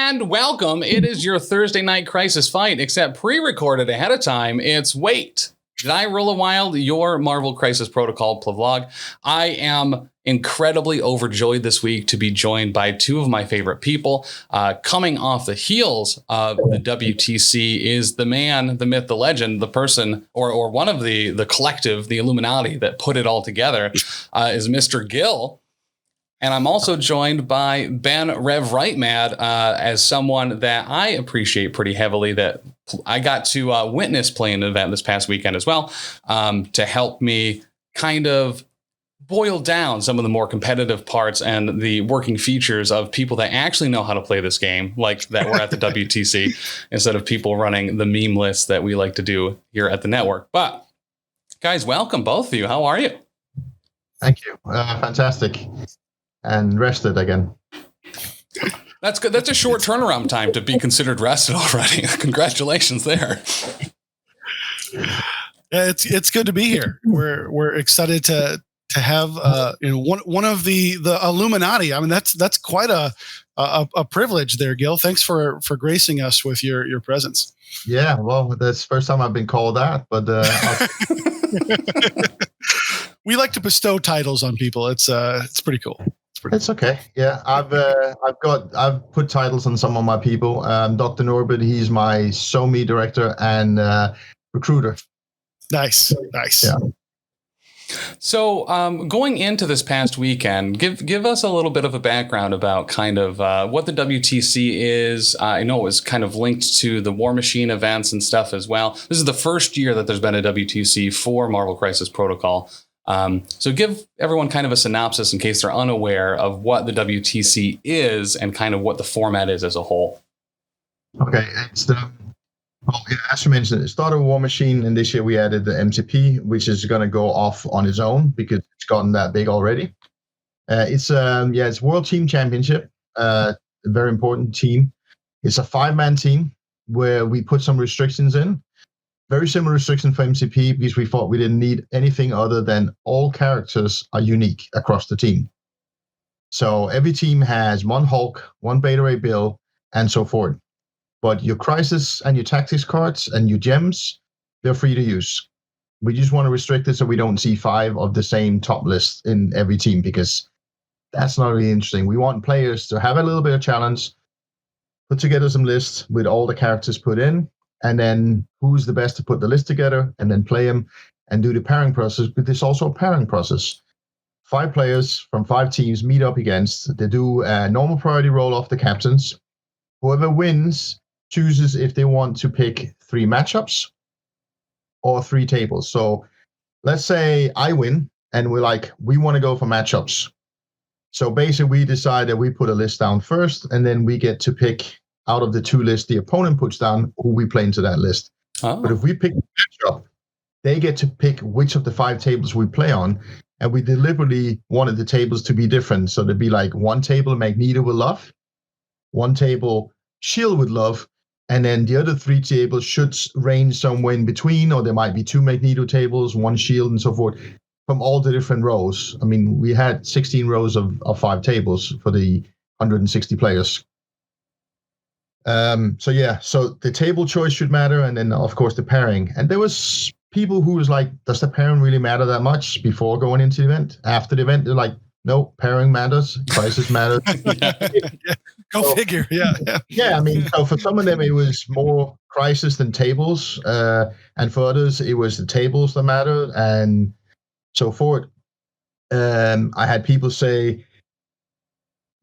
And welcome. It is your Thursday night crisis fight, except pre-recorded ahead of time. It's Wait, Did I Roll a Wild? Your Marvel Crisis Protocol vlog. I am incredibly overjoyed this week to be joined by two of my favorite people. Coming off the heels of the WTC is the man, the myth, the legend, the person, or one of the collective, the Illuminati that put it all together, is Mr. Gill. And I'm also joined by Ben Rev Right Mad as someone that I appreciate pretty heavily, that I got to witness playing an event this past weekend as well, to help me kind of boil down some of the more competitive parts and the working features of people that actually know how to play this game, like that were at the WTC, instead of people running the meme lists that we like to do here at the network. But guys, welcome, both of you. How are you? Thank you. Fantastic. And rested again. That's good. That's a short turnaround time to be considered rested already. Congratulations there. It's good to be here. We're excited to have one of the Illuminati. I mean, that's quite a privilege there, Gil. Thanks for gracing us with your presence. Yeah, well, that's the first time I've been called that, but we like to bestow titles on people. It's pretty cool. It's okay. Yeah, I've put titles on some of my people. Dr. Norbert, he's my SoMe director and recruiter. Nice. Yeah. So going into this past weekend, give us a little bit of a background about kind of what the WTC is. I know it was kind of linked to the War Machine events and stuff as well. This is the first year that there's been a WTC for Marvel Crisis Protocol. So give everyone kind of a synopsis in case they're unaware of what the WTC is and kind of what the format is as a whole. Okay, it's as you mentioned, it started with War Machine, and this year we added the MCP, which is going to go off on its own because it's gotten that big already. It's World Team Championship, a very important team. It's a 5-man team where we put some restrictions in. Very similar restriction for MCP because we thought we didn't need anything other than all characters are unique across the team. So every team has one Hulk, one Beta Ray Bill, and so forth. But your Crisis and your Tactics cards and your gems, they're free to use. We just want to restrict it so we don't see 5 of the same top list in every team because that's not really interesting. We want players to have a little bit of challenge, put together some lists with all the characters put in, and then who's the best to put the list together and then play them and do the pairing process. But there's also a pairing process. 5 players from 5 teams meet up against. They do a normal priority roll off the captains. Whoever wins chooses if they want to pick 3 matchups or 3 tables. So let's say I win and we want to go for matchups. So basically we decide that we put a list down first and then we get to pick out of the 2 lists the opponent puts down who we play into that list. Oh. But if we pick a matchup, they get to pick which of the 5 tables we play on, and we deliberately wanted the tables to be different. So there'd be like one table Magneto would love, one table Shield would love, and then the other 3 tables should range somewhere in between, or there might be 2 Magneto tables, 1 Shield, and so forth, from all the different rows. I mean, we had 16 rows of 5 tables for the 160 players. So the table choice should matter, and then of course the pairing. And there was people who was like, does the pairing really matter that much before going into the event? After the event, they're like, no, pairing matters, crisis matters. Go figure. Yeah. I mean, so for some of them it was more crisis than tables, and for others it was the tables that mattered, and so forth. I had people say,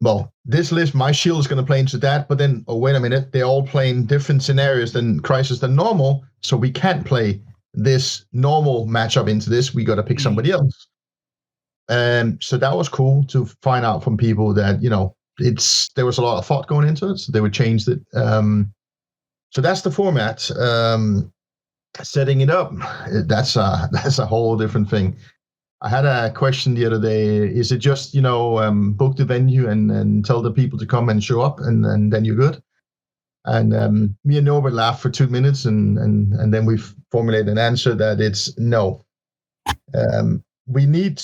well, this list, my Shield is going to play into that, but then, oh, wait a minute, they're all playing different scenarios than Crisis than normal, so we can't play this normal matchup into this. We got to pick somebody else. So that was cool to find out from people that, there was a lot of thought going into it, so they would change it. So that's the format. Setting it up, that's a whole different thing. I had a question the other day. Is it just, book the venue and tell the people to come and show up and then you're good? And me and Norbert laughed for 2 minutes and then we formulated an answer that it's no. We need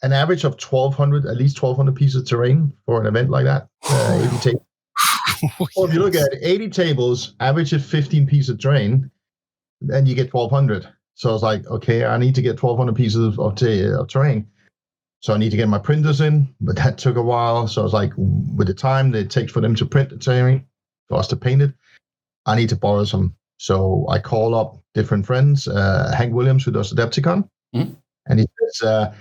an average of 1,200, at least 1,200 pieces of terrain for an event like that. If you take Well, if you look at 80 tables, average of 15 pieces of terrain, then you get 1,200. So I was like, okay, I need to get 1,200 pieces of terrain. So I need to get my printers in, but that took a while. So I was like, with the time that it takes for them to print the terrain, for us to paint it, I need to borrow some. So I call up different friends, Hank Williams, who does Adepticon, and he says,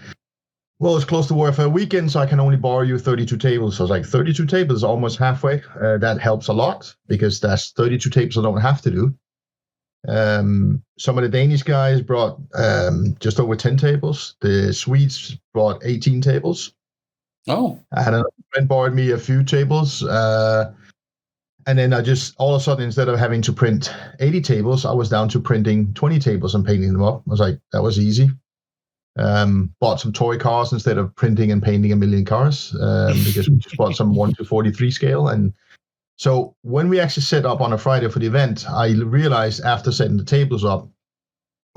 well, it's close to work for a weekend, so I can only borrow you 32 tables. So I was like, 32 tables is almost halfway. That helps a lot because that's 32 tables I don't have to do. Some of the Danish guys brought just over 10 tables. The Swedes brought 18 tables. Oh. I had a friend borrowed me a few tables. And then I just, all of a sudden, instead of having to print 80 tables, I was down to printing 20 tables and painting them up. I was like, that was easy. Bought some toy cars instead of printing and painting a million cars because we just bought some 1:43 scale. And so when we actually set up on a Friday for the event, I realized after setting the tables up,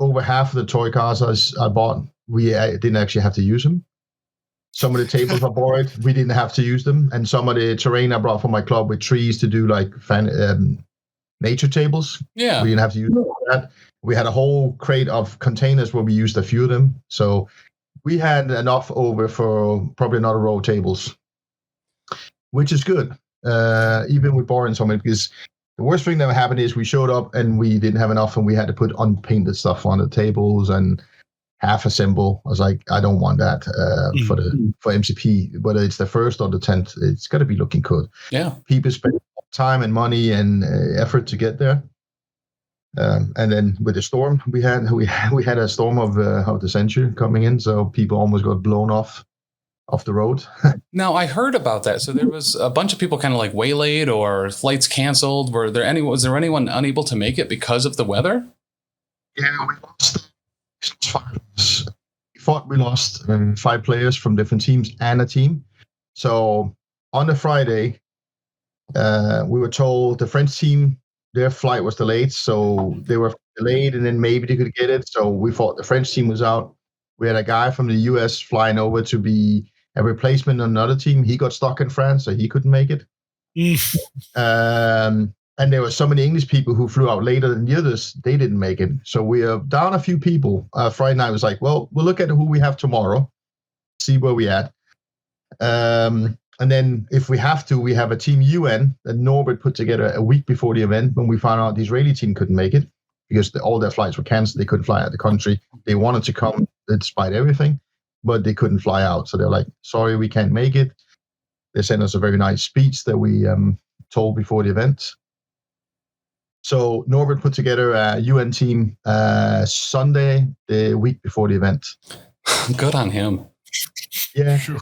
over half of the toy cars I bought, we didn't actually have to use them. Some of the tables I borrowed, we didn't have to use them. And some of the terrain I brought from my club with trees to do like nature tables. Yeah. We didn't have to use that. We had a whole crate of containers where we used a few of them. So we had enough over for probably another row of tables, which is good. Even with borrowing so many, because the worst thing that happened is we showed up and we didn't have enough and we had to put unpainted stuff on the tables and half assemble. I was like, I don't want that for MCP, whether it's the first or the 10th. It's got to be looking good. Yeah, people spend time and money and effort to get there. And then with the storm, we had a storm of the century coming in, so people almost got blown off the road. Now I heard about that. So there was a bunch of people kind of like waylaid or flights canceled. Was there anyone unable to make it because of the weather? Yeah, we lost 5. We lost 5 players from different teams and a team. So on the Friday, we were told the French team, their flight was delayed, so they were delayed, and then maybe they could get it. So we thought the French team was out. We had a guy from the US flying over to be a replacement on another team. He got stuck in France, so he couldn't make it. And there were so many English people who flew out later than the others. They didn't make it. So we are down a few people. Friday night was like, well, we'll look at who we have tomorrow, see where we at. And then if we have to, we have a team UN that Norbert put together a week before the event when we found out the Israeli team couldn't make it because all their flights were canceled. They couldn't fly out of the country. They wanted to come despite everything, but they couldn't fly out. So they're like, sorry, we can't make it. They sent us a very nice speech that we told before the event. So Norbert put together a UN team Sunday, the week before the event. Good on him. Yeah. Sure.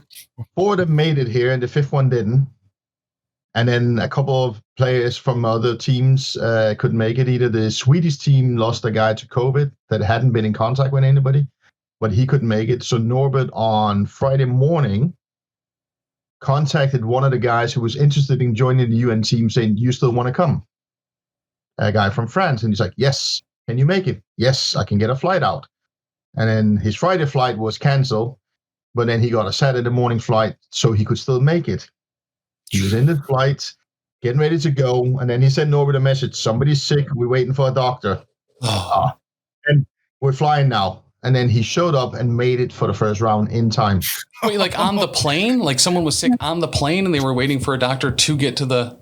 4 of them made it here, and the 5th one didn't. And then a couple of players from other teams couldn't make it either. The Swedish team lost a guy to COVID that hadn't been in contact with anybody, but he couldn't make it. So Norbert on Friday morning contacted one of the guys who was interested in joining the UN team saying, you still want to come? A guy from France. And he's like, yes. Can you make it? Yes, I can get a flight out. And then his Friday flight was canceled, but then he got a Saturday morning flight so he could still make it. He was in the flight, getting ready to go, and then he sent Norbert a message, somebody's sick, we're waiting for a doctor. And we're flying now. And then he showed up and made it for the first round in time. Wait, like on the plane? Like someone was sick on the plane and they were waiting for a doctor to get to the...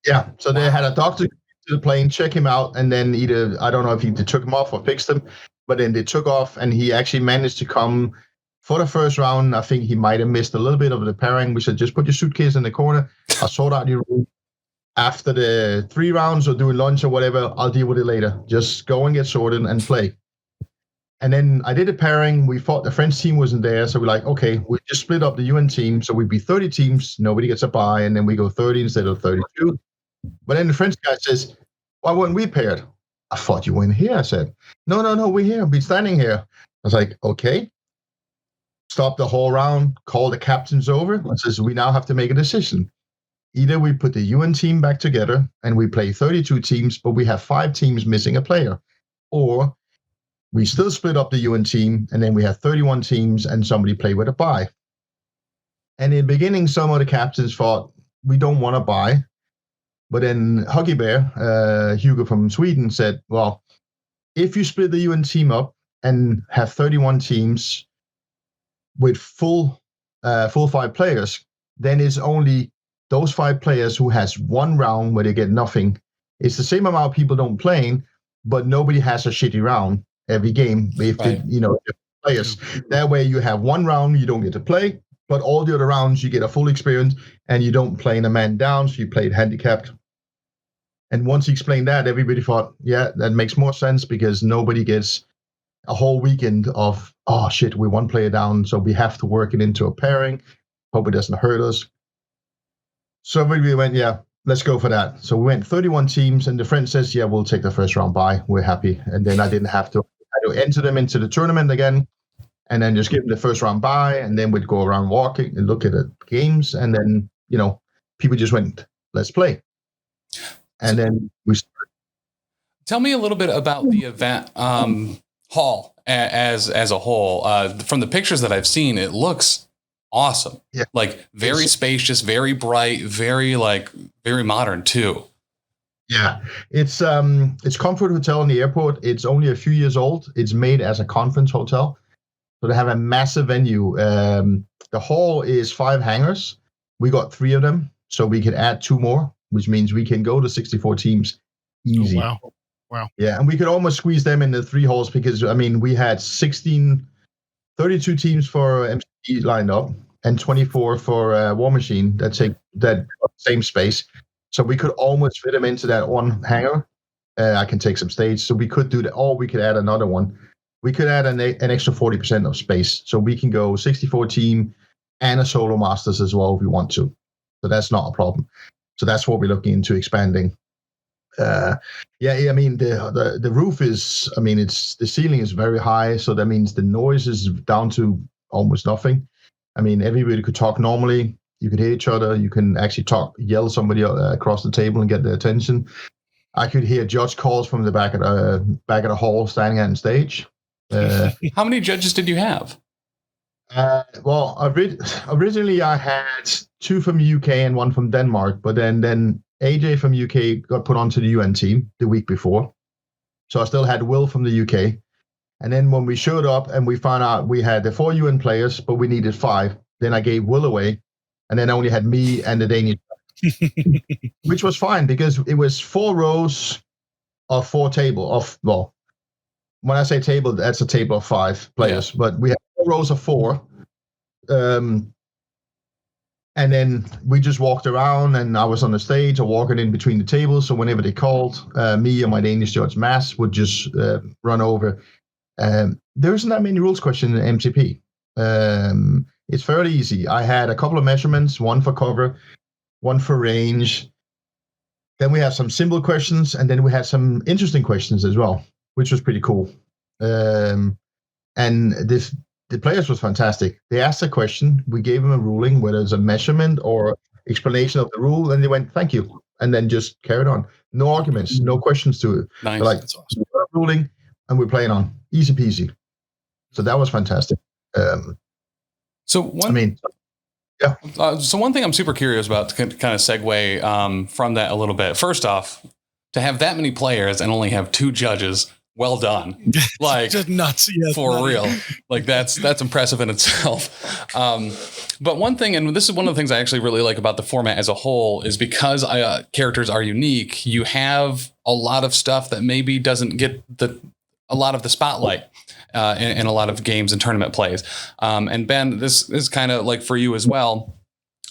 Yeah, so they had a doctor to the plane, check him out, and then either, I don't know if they took him off or fixed him, but then they took off, and he actually managed to come for the first round. I think he might have missed a little bit of the pairing. We said, just put your suitcase in the corner. I'll sort out your room. After the 3 rounds or doing lunch or whatever, I'll deal with it later. Just go and get sorted and play. And then I did a pairing. We thought the French team wasn't there. So we're like, okay, we just split up the UN team. So we'd be 30 teams. Nobody gets a bye. And then we go 30 instead of 32. But then the French guy says, why weren't we paired? I thought you weren't here. I said, no, we're here. We're standing here. I was like, okay. Stop the whole round, call the captains over, and says, we now have to make a decision. Either we put the UN team back together and we play 32 teams, but we have 5 teams missing a player. Or we still split up the UN team and then we have 31 teams and somebody play with a bye. And in the beginning, some of the captains thought, we don't want to bye. But then Huggy Bear, Hugo from Sweden, said, well, if you split the UN team up and have 31 teams with full 5 players, then it's only those 5 players who has one round where they get nothing. It's the same amount of people don't playing, but nobody has a shitty round every game if Right. players. That way you have one round you don't get to play, but all the other rounds you get a full experience and you don't play in a man down, so you played handicapped. And once he explained that, everybody thought, yeah, that makes more sense because nobody gets a whole weekend of, oh shit, we're 1 player down, so we have to work it into a pairing. Hope it doesn't hurt us. So we went, yeah, let's go for that. So we went 31 teams, and the friend says, yeah, we'll take the first round bye. We're happy. And then I didn't have to enter them into the tournament again, and then just give them the first round bye, and then we'd go around walking and look at the games, and then, people just went, let's play. And then we started. Tell me a little bit about the event hall as a whole. From the pictures that I've seen, it looks awesome. Yeah. Like very spacious, very bright, very modern too. Yeah, it's Comfort Hotel in the airport. It's only a few years old. It's made as a conference hotel, so they have a massive venue. The hall is 5 hangars. We got 3 of them, so we could add 2 more, which means we can go to 64 teams easy. Oh, wow. Yeah, and we could almost squeeze them in the 3 halls because we had 32 teams for MC lined up and 24 for War Machine that take that same space. So we could almost fit them into that 1 hangar. I can take some stage, so we could do that, or we could add another one. We could add an extra 40% of space, so we can go 64 team and a solo masters as well if we want to. So that's not a problem. So that's what we're looking into expanding. The roof is, the ceiling is very high, so that means the noise is down to almost nothing. Everybody could talk normally. You could hear each other. You can actually yell somebody across the table and get their attention. I could hear judge calls from the back of the hall, standing on stage. How many judges did you have? Originally I had 2 from UK and 1 from Denmark, but then AJ from UK got put onto the UN team the week before. So I still had Will from the UK. And then when we showed up and we found out we had the 4 UN players, but we needed 5, then I gave Will away. And then I only had me and the Danish, which was fine because it was 4 rows of 4 tables. When I say table, that's a table of 5 players, but we had 4 rows of 4. And then we just walked around, and I was on the stage or walking in between the tables. So whenever they called, me and my Danish judge, Mads, would just run over. There isn't that many rules questions in MCP. It's fairly easy. I had a couple of measurements, 1 for cover, 1 for range. Then we have some simple questions, and then we had some interesting questions as well, which was pretty cool. And the players was fantastic. They asked a question, we gave them a ruling, whether it's a measurement or explanation of the rule, and they went, thank you, and then just carried on. No arguments, no questions to it. Nice. Like, That's awesome. ruling, and we're playing on. Easy peasy. So that was fantastic. So one thing I'm super curious about to kind of segue from that a little bit. First off, to have that many players and only have 2 judges, well done. Like just nuts. Yes, for real. Like that's impressive in itself. But one thing, and this is one of the things I actually really like about the format as a whole, is because characters are unique, you have a lot of stuff that maybe doesn't get a lot of the spotlight in a lot of games and tournament plays. And Ben, this is kind of like for you as well.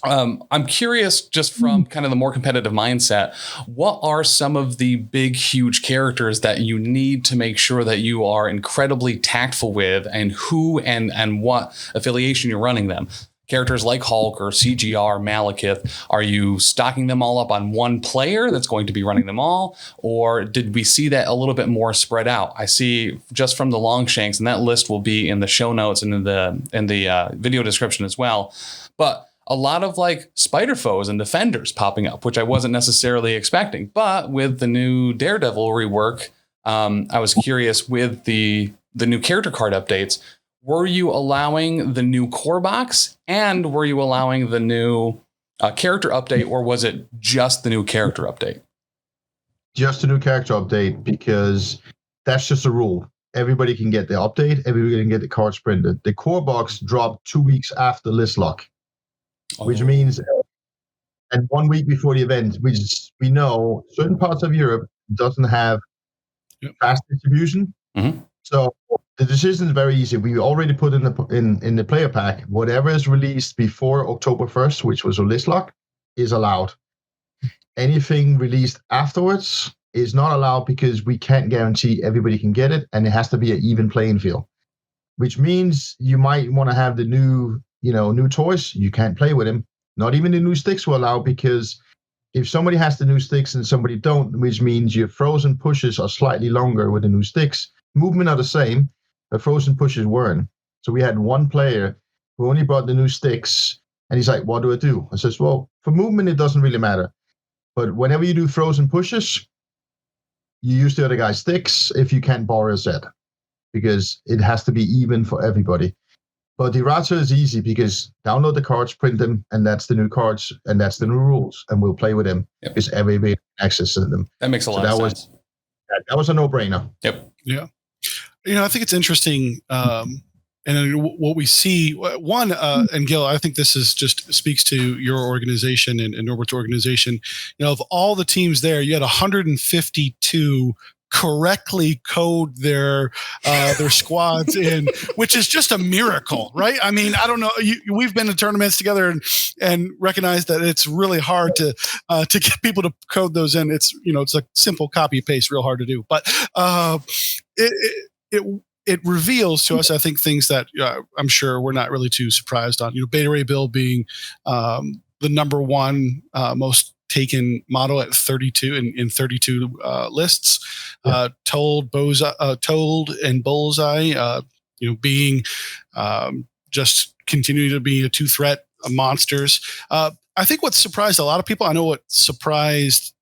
I'm curious, just from kind of the more competitive mindset, what are some of the big, huge characters that you need to make sure that you are incredibly tactful with, and who and what affiliation you're running them? Characters like Hulk or CGR, Malekith, are you stocking them all up on one player that's going to be running them all? Or did we see that a little bit more spread out? I see just from the Longshanks, and that list will be in the show notes and in the video description as well. But a lot of like spider foes and defenders popping up, which I wasn't necessarily expecting. But with the new Daredevil rework, I was curious with the new character card updates, were you allowing the new core box, and were you allowing the new character update, or was it just the new character update? Just a new character update, because that's just a rule. Everybody can get the update. Everybody can get the cards printed. The core box dropped 2 weeks after list lock, which means, and 1 week before the event, which we know certain parts of Europe doesn't have fast distribution. Mm-hmm. So the decision is very easy. We already put in the player pack, whatever is released before October 1st, which was a list lock, is allowed. Anything released afterwards is not allowed, because we can't guarantee everybody can get it, and it has to be an even playing field. Which means you might want to have the new toys. You can't play with them. Not even the new sticks will allow, because if somebody has the new sticks and somebody don't, which means your frozen pushes are slightly longer with the new sticks. Movement are the same, but frozen pushes weren't. So we had one player who only brought the new sticks, and he's like, "What do I do?" I says, "Well, for movement, it doesn't really matter. But whenever you do frozen pushes, you use the other guy's sticks if you can't borrow a set, because it has to be even for everybody." But the errata is easy, because download the cards, print them, and that's the new cards, and that's the new rules, and we'll play with them, because everybody can access them. That makes a lot of sense. That was a no-brainer. Yep. Yeah. I think it's interesting. And what we see, one, and Gil, I think this is just speaks to your organization and Norbert's organization. Of all the teams there, you had 152 correctly code their squads in, which is just a miracle, right? I mean, I don't know. We've been to tournaments together and recognize that it's really hard to get people to code those in. It's it's a simple copy paste, real hard to do, but it reveals to us, I think, things that I'm sure we're not really too surprised on. Beta Ray Bill being the number one most taken model at 32 in 32 lists. Told and Bullseye, being just continuing to be a 2-threat monsters. I think what surprised a lot of people, I know what surprised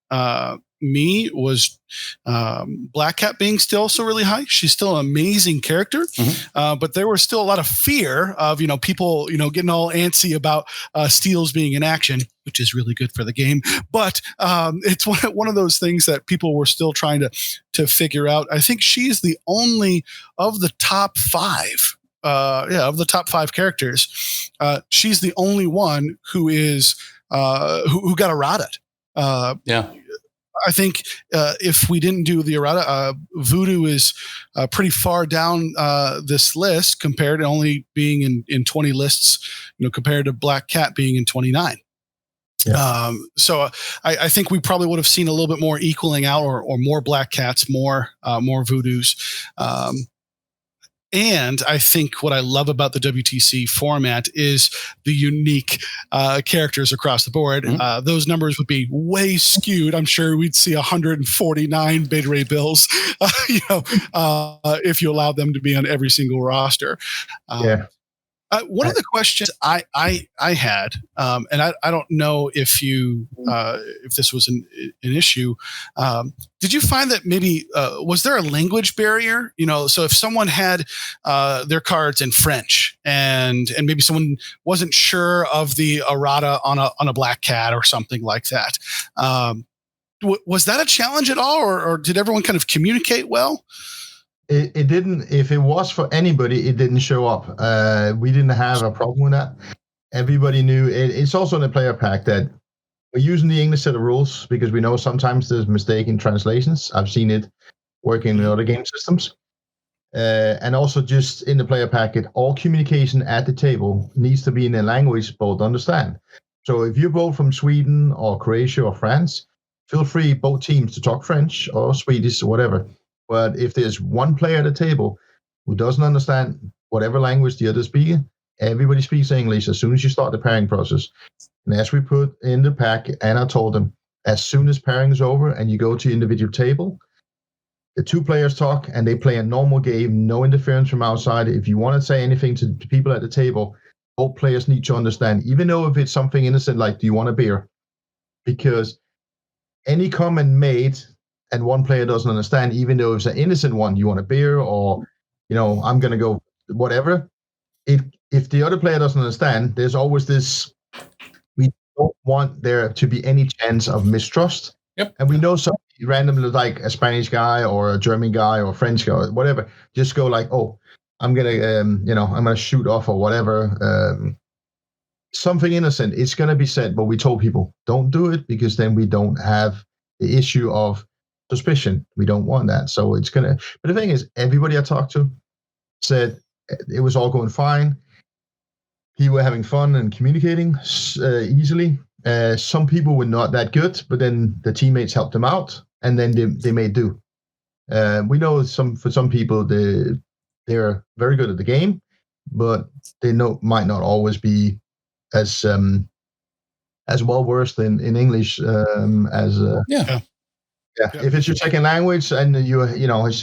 me was Black Cat being still so really high. She's still an amazing character, but there was still a lot of fear of people getting all antsy about steals being in action, which is really good for the game. But it's one of those things that people were still trying to figure out. I think she's the only of the top 5. Of the top 5 characters, she's the only one who is who got errata. I think if we didn't do the errata, Voodoo is pretty far down this list compared to only being in 20 lists, compared to Black Cat being in 29. Yeah. So I think we probably would have seen a little bit more equaling out, or more Black Cats, more Voodoos. And I think what I love about the WTC format is the unique characters across the board. Those numbers would be way skewed. I'm sure we'd see 149 Beta Ray Bills, if you allowed them to be on every single roster. One of the questions I had, and I don't know if this was an issue. Did you find that maybe was there a language barrier? So if someone had their cards in French and maybe someone wasn't sure of the errata on a Black Cat or something like that, was that a challenge at all, or did everyone kind of communicate well? It didn't. If it was for anybody, it didn't show up. We didn't have a problem with that. Everybody knew. It's also in the player pack that we're using the English set of rules, because we know sometimes there's mistaken translations. I've seen it working in other game systems. And also just in the player packet, all communication at the table needs to be in a language both understand. So if you're both from Sweden or Croatia or France, feel free, both teams, to talk French or Swedish or whatever. But if there's one player at the table who doesn't understand whatever language the other speaks, everybody speaks English as soon as you start the pairing process. And as we put in the pack, and I told them, as soon as pairing is over and you go to individual table, the 2 players talk and they play a normal game, no interference from outside. If you want to say anything to the people at the table, both players need to understand, even though if it's something innocent like, do you want a beer? Because any comment made and one player doesn't understand, even though it's an innocent one, you want a beer, or, I'm going to go whatever. If the other player doesn't understand, there's always this, we don't want there to be any chance of mistrust. Yep. And we know some randomly, like a Spanish guy or a German guy or a French guy or whatever, just go like, oh, I'm gonna I'm gonna shoot off or whatever. Something innocent. It's gonna be said, but we told people don't do it because then we don't have the issue of suspicion. We don't want that. So it's gonna. But the thing is, everybody I talked to said it was all going fine. People were having fun and communicating easily. Some people were not that good, but then the teammates helped them out, and then they made do. We know for some people they're very good at the game, but they might not always be as well versed in English as if it's your second language and it's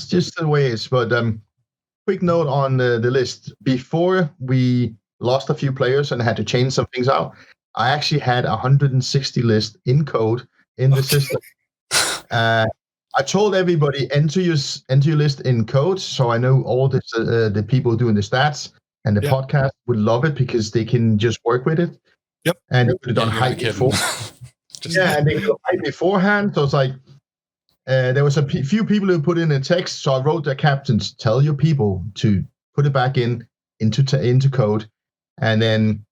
just the way it is. But quick note on the list: before we lost a few players and had to change some things out, I actually had 160 lists in code in the system. I told everybody enter your list in code, so I know all the people doing the stats and the podcast would love it because they can just work with it. Yep. And they could have done hype before. And they could have hype beforehand. So it's like there was a few people who put in a text. So I wrote the captains, tell your people to put it back into code, and then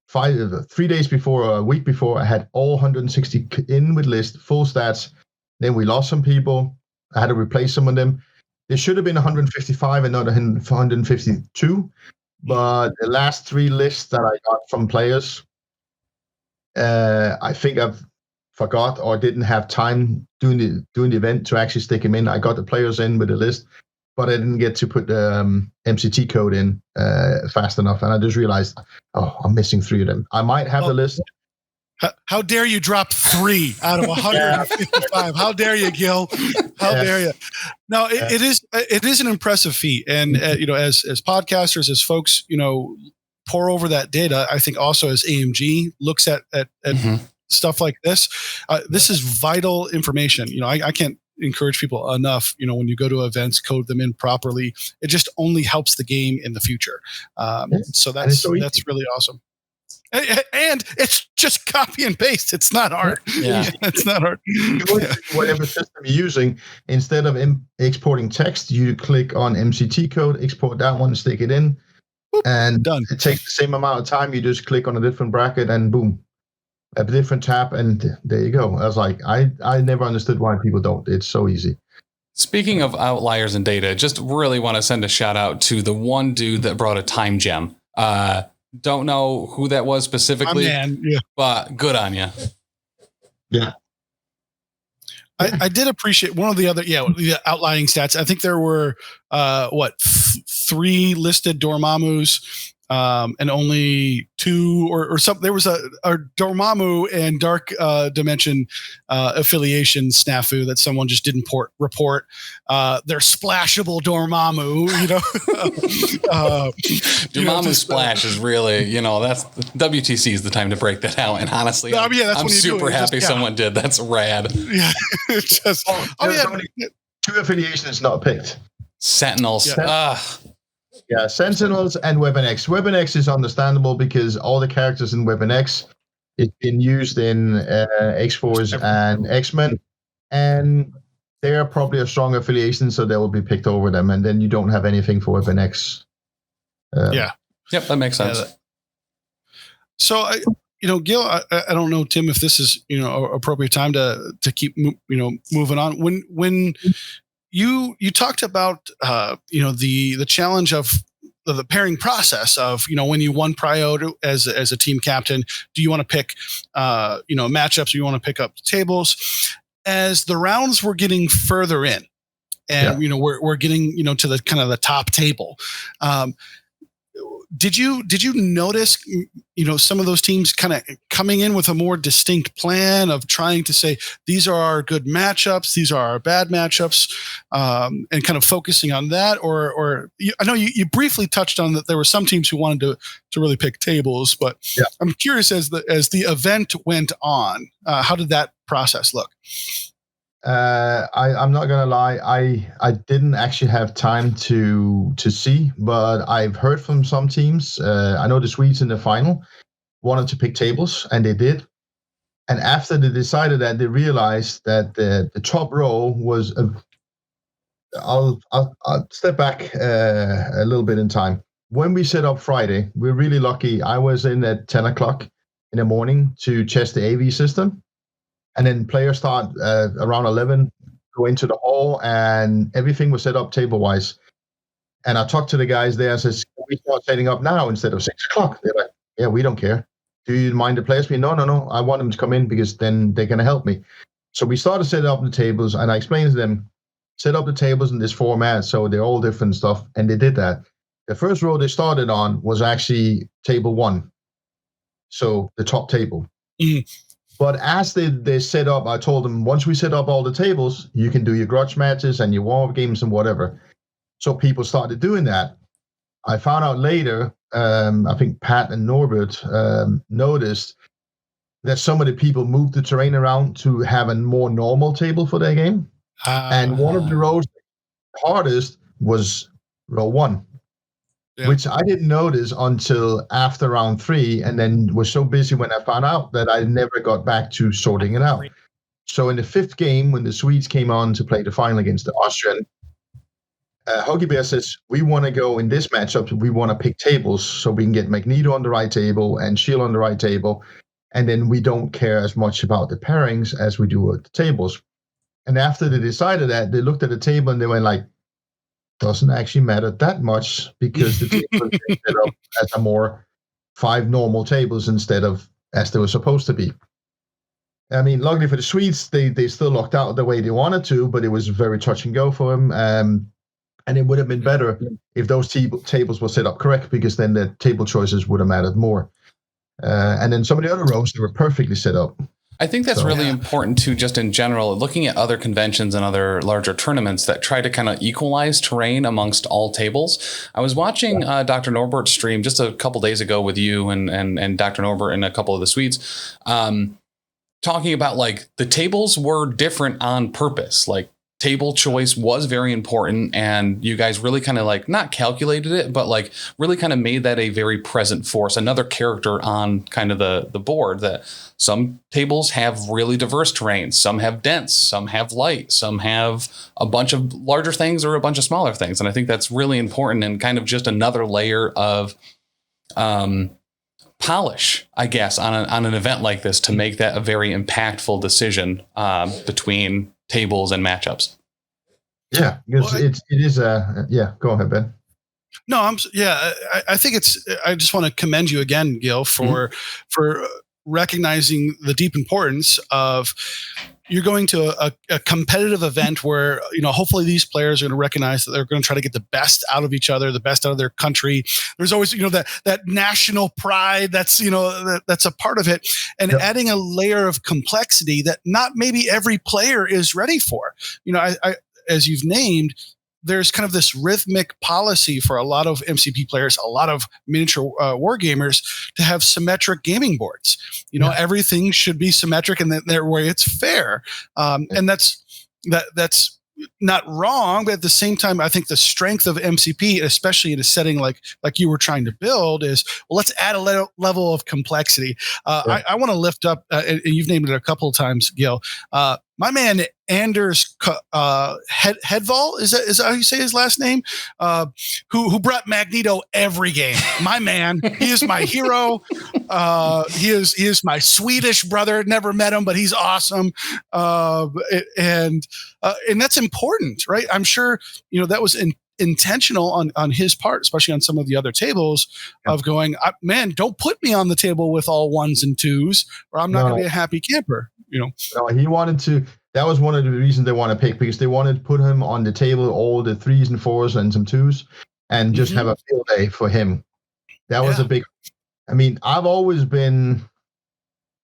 3 days before or a week before, I had all 160 in with list, full stats. Then we lost some people. I had to replace some of them. There should have been 155 and not 152. But the last 3 lists that I got from players, I think I've forgot or didn't have time doing the event to actually stick them in. I got the players in with the list, but I didn't get to put the MCT code in fast enough. And I just realized, I'm missing 3 of them. I might have the list. How dare you drop 3 out of 155? How dare you, Gil? How dare you? No, it is an impressive feat. And as podcasters, as folks, pour over that data, I think also as AMG looks at stuff like this, this is vital information. I can't encourage people enough, when you go to events, code them in properly. It just only helps the game in the future. So that's really awesome. And it's just copy and paste. It's not hard. Yeah. It's not hard. Whatever system you're using, instead of exporting text, you click on MCT code, export that one, stick it in, and done. It takes the same amount of time. You just click on a different bracket and boom, a different tab, and there you go. I was like, I never understood why people don't. It's so easy. Speaking of outliers and data, just really want to send a shout out to the one dude that brought a time gem. Don't know who that was specifically, but good on you. Yeah. I did appreciate one of the other, the outlying stats. I think there were, 3 listed Dormammus, and only 2 or something. There was a Dormammu and Dark Dimension affiliation snafu that someone just didn't report. They're splashable Dormammu, Dormammu splash is really, that's WTC is the time to break that out. And honestly, I'm super happy someone did. That's rad. Yeah, just only 2 affiliations not picked. Sentinels. Yeah, Sentinels and Weapon X. Weapon X is understandable because all the characters in Weapon X is been used in X-Force and X-Men, and they are probably a strong affiliation, so they will be picked over them, and then you don't have anything for Weapon X. Yep, that makes sense. So, Gil, I don't know, Tim, if this is appropriate time to keep moving on. When you talked about the challenge of the pairing process of when you won Prio as a team captain, do you want to pick matchups, or you want to pick up tables? As the rounds were getting further in, and we're getting to the kind of the top table. Did you notice some of those teams kind of coming in with a more distinct plan of trying to say these are our good matchups, these are our bad matchups, and kind of focusing on that? Or I know you briefly touched on that there were some teams who wanted to really pick tables, but I'm curious as the event went on, how did that process look? I'm not gonna lie, I didn't actually have time to see, but I've heard from some teams. I know the Swedes in the final, wanted to pick tables, and they did. And after they decided that, they realized that the top row was. I'll step back a little bit in time. When we set up Friday, we're really lucky. I was in at 10 o'clock in the morning to test the AV system. And then players start around 11, go into the hall, and everything was set up table-wise. And I talked to the guys there and says, can we start setting up now instead of 6 o'clock? They're like, yeah, we don't care. Do you mind the players? No. I want them to come in because then they're going to help me. So we started setting up the tables, and I explained to them, set up the tables in this format, so they're all different stuff, and they did that. The first row they started on was actually table 1, so the top table. But as they set up, I told them, once we set up all the tables, you can do your grudge matches and your warm-up games and whatever. So people started doing that. I found out later, I think Pat and Norbert noticed that some of the people moved the terrain around to have a more normal table for their game. And one of the rows hardest was row 1, which I didn't notice until after round 3, and then was so busy when I found out that I never got back to sorting it out. So in the 5th game, when the Swedes came on to play the final against the Austrian, Huggy Bear says, we want to go in this matchup, we want to pick tables so we can get Magneto on the right table and Shield on the right table, and then we don't care as much about the pairings as we do at the tables. And after they decided that, they looked at the table and they went like, doesn't actually matter that much because the table is set up as a more 5 normal tables instead of as they were supposed to be. I mean, luckily for the Swedes, they still locked out the way they wanted to, but it was very touch and go for them. And it would have been better if those tables were set up correct, because then the table choices would have mattered more. And then some of the other rows, they were perfectly set up. I think that's really important too, just in general, looking at other conventions and other larger tournaments that try to kind of equalize terrain amongst all tables. I was watching Dr. Norbert's stream just a couple days ago with you and Dr. Norbert and a couple of the Swedes, talking about like the tables were different on purpose. Like table choice was very important, and you guys really kind of like not calculated it, but like really kind of made that a very present force, another character on kind of the board. That some tables have really diverse terrains, some have dense, some have light, some have a bunch of larger things or a bunch of smaller things. And I think that's really important and kind of just another layer of polish, I guess, on an event like this to make that a very impactful decision between tables and matchups. Yeah, because it is go ahead, Ben. No, I think I just want to commend you again, Gil, for recognizing the deep importance of you're going to a competitive event where, hopefully these players are going to recognize that they're going to try to get the best out of each other, the best out of their country. There's always, that national pride that's a part of it, and adding a layer of complexity that not maybe every player is ready for. I as you've named, there's kind of this rhythmic policy for a lot of MCP players, a lot of miniature war gamers, to have symmetric gaming boards. Everything should be symmetric, and that way it's fair. And that's not wrong, but at the same time, I think the strength of MCP, especially in a setting like you were trying to build, is let's add a level of complexity. I want to lift up, and you've named it a couple of times, Gil. My man Anders Hedval, is that how you say his last name? Who brought Magneto every game. My man, he is my hero. He is my Swedish brother. Never met him, but he's awesome. And that's important, right? I'm sure that was intentional on his part, especially on some of the other tables, of going, man, don't put me on the table with all 1s and 2s, or I'm not going to be a happy camper. No, he wanted to. That was one of the reasons they want to pick, because they wanted to put him on the table, all the 3s and 4s and some 2s, and just have a field day for him. That was a big. I mean, I've always been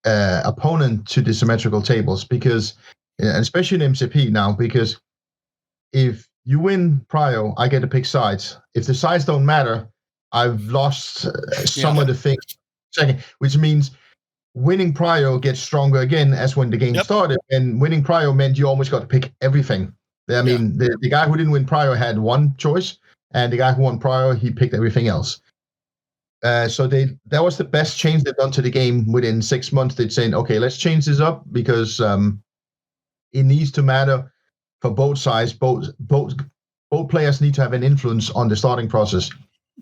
opponent to the symmetrical tables, because, especially in MCP now, because if you win prio, I get to pick sides. If the sides don't matter, I've lost some of the things. Second, which means winning prio gets stronger again as when the game started. And winning prio meant you almost got to pick everything. I mean, the guy who didn't win prio had one choice, and the guy who won prio, he picked everything else. So that was the best change they've done to the game within 6 months. They'd saying, okay, let's change this up because it needs to matter for both sides. Both players need to have an influence on the starting process.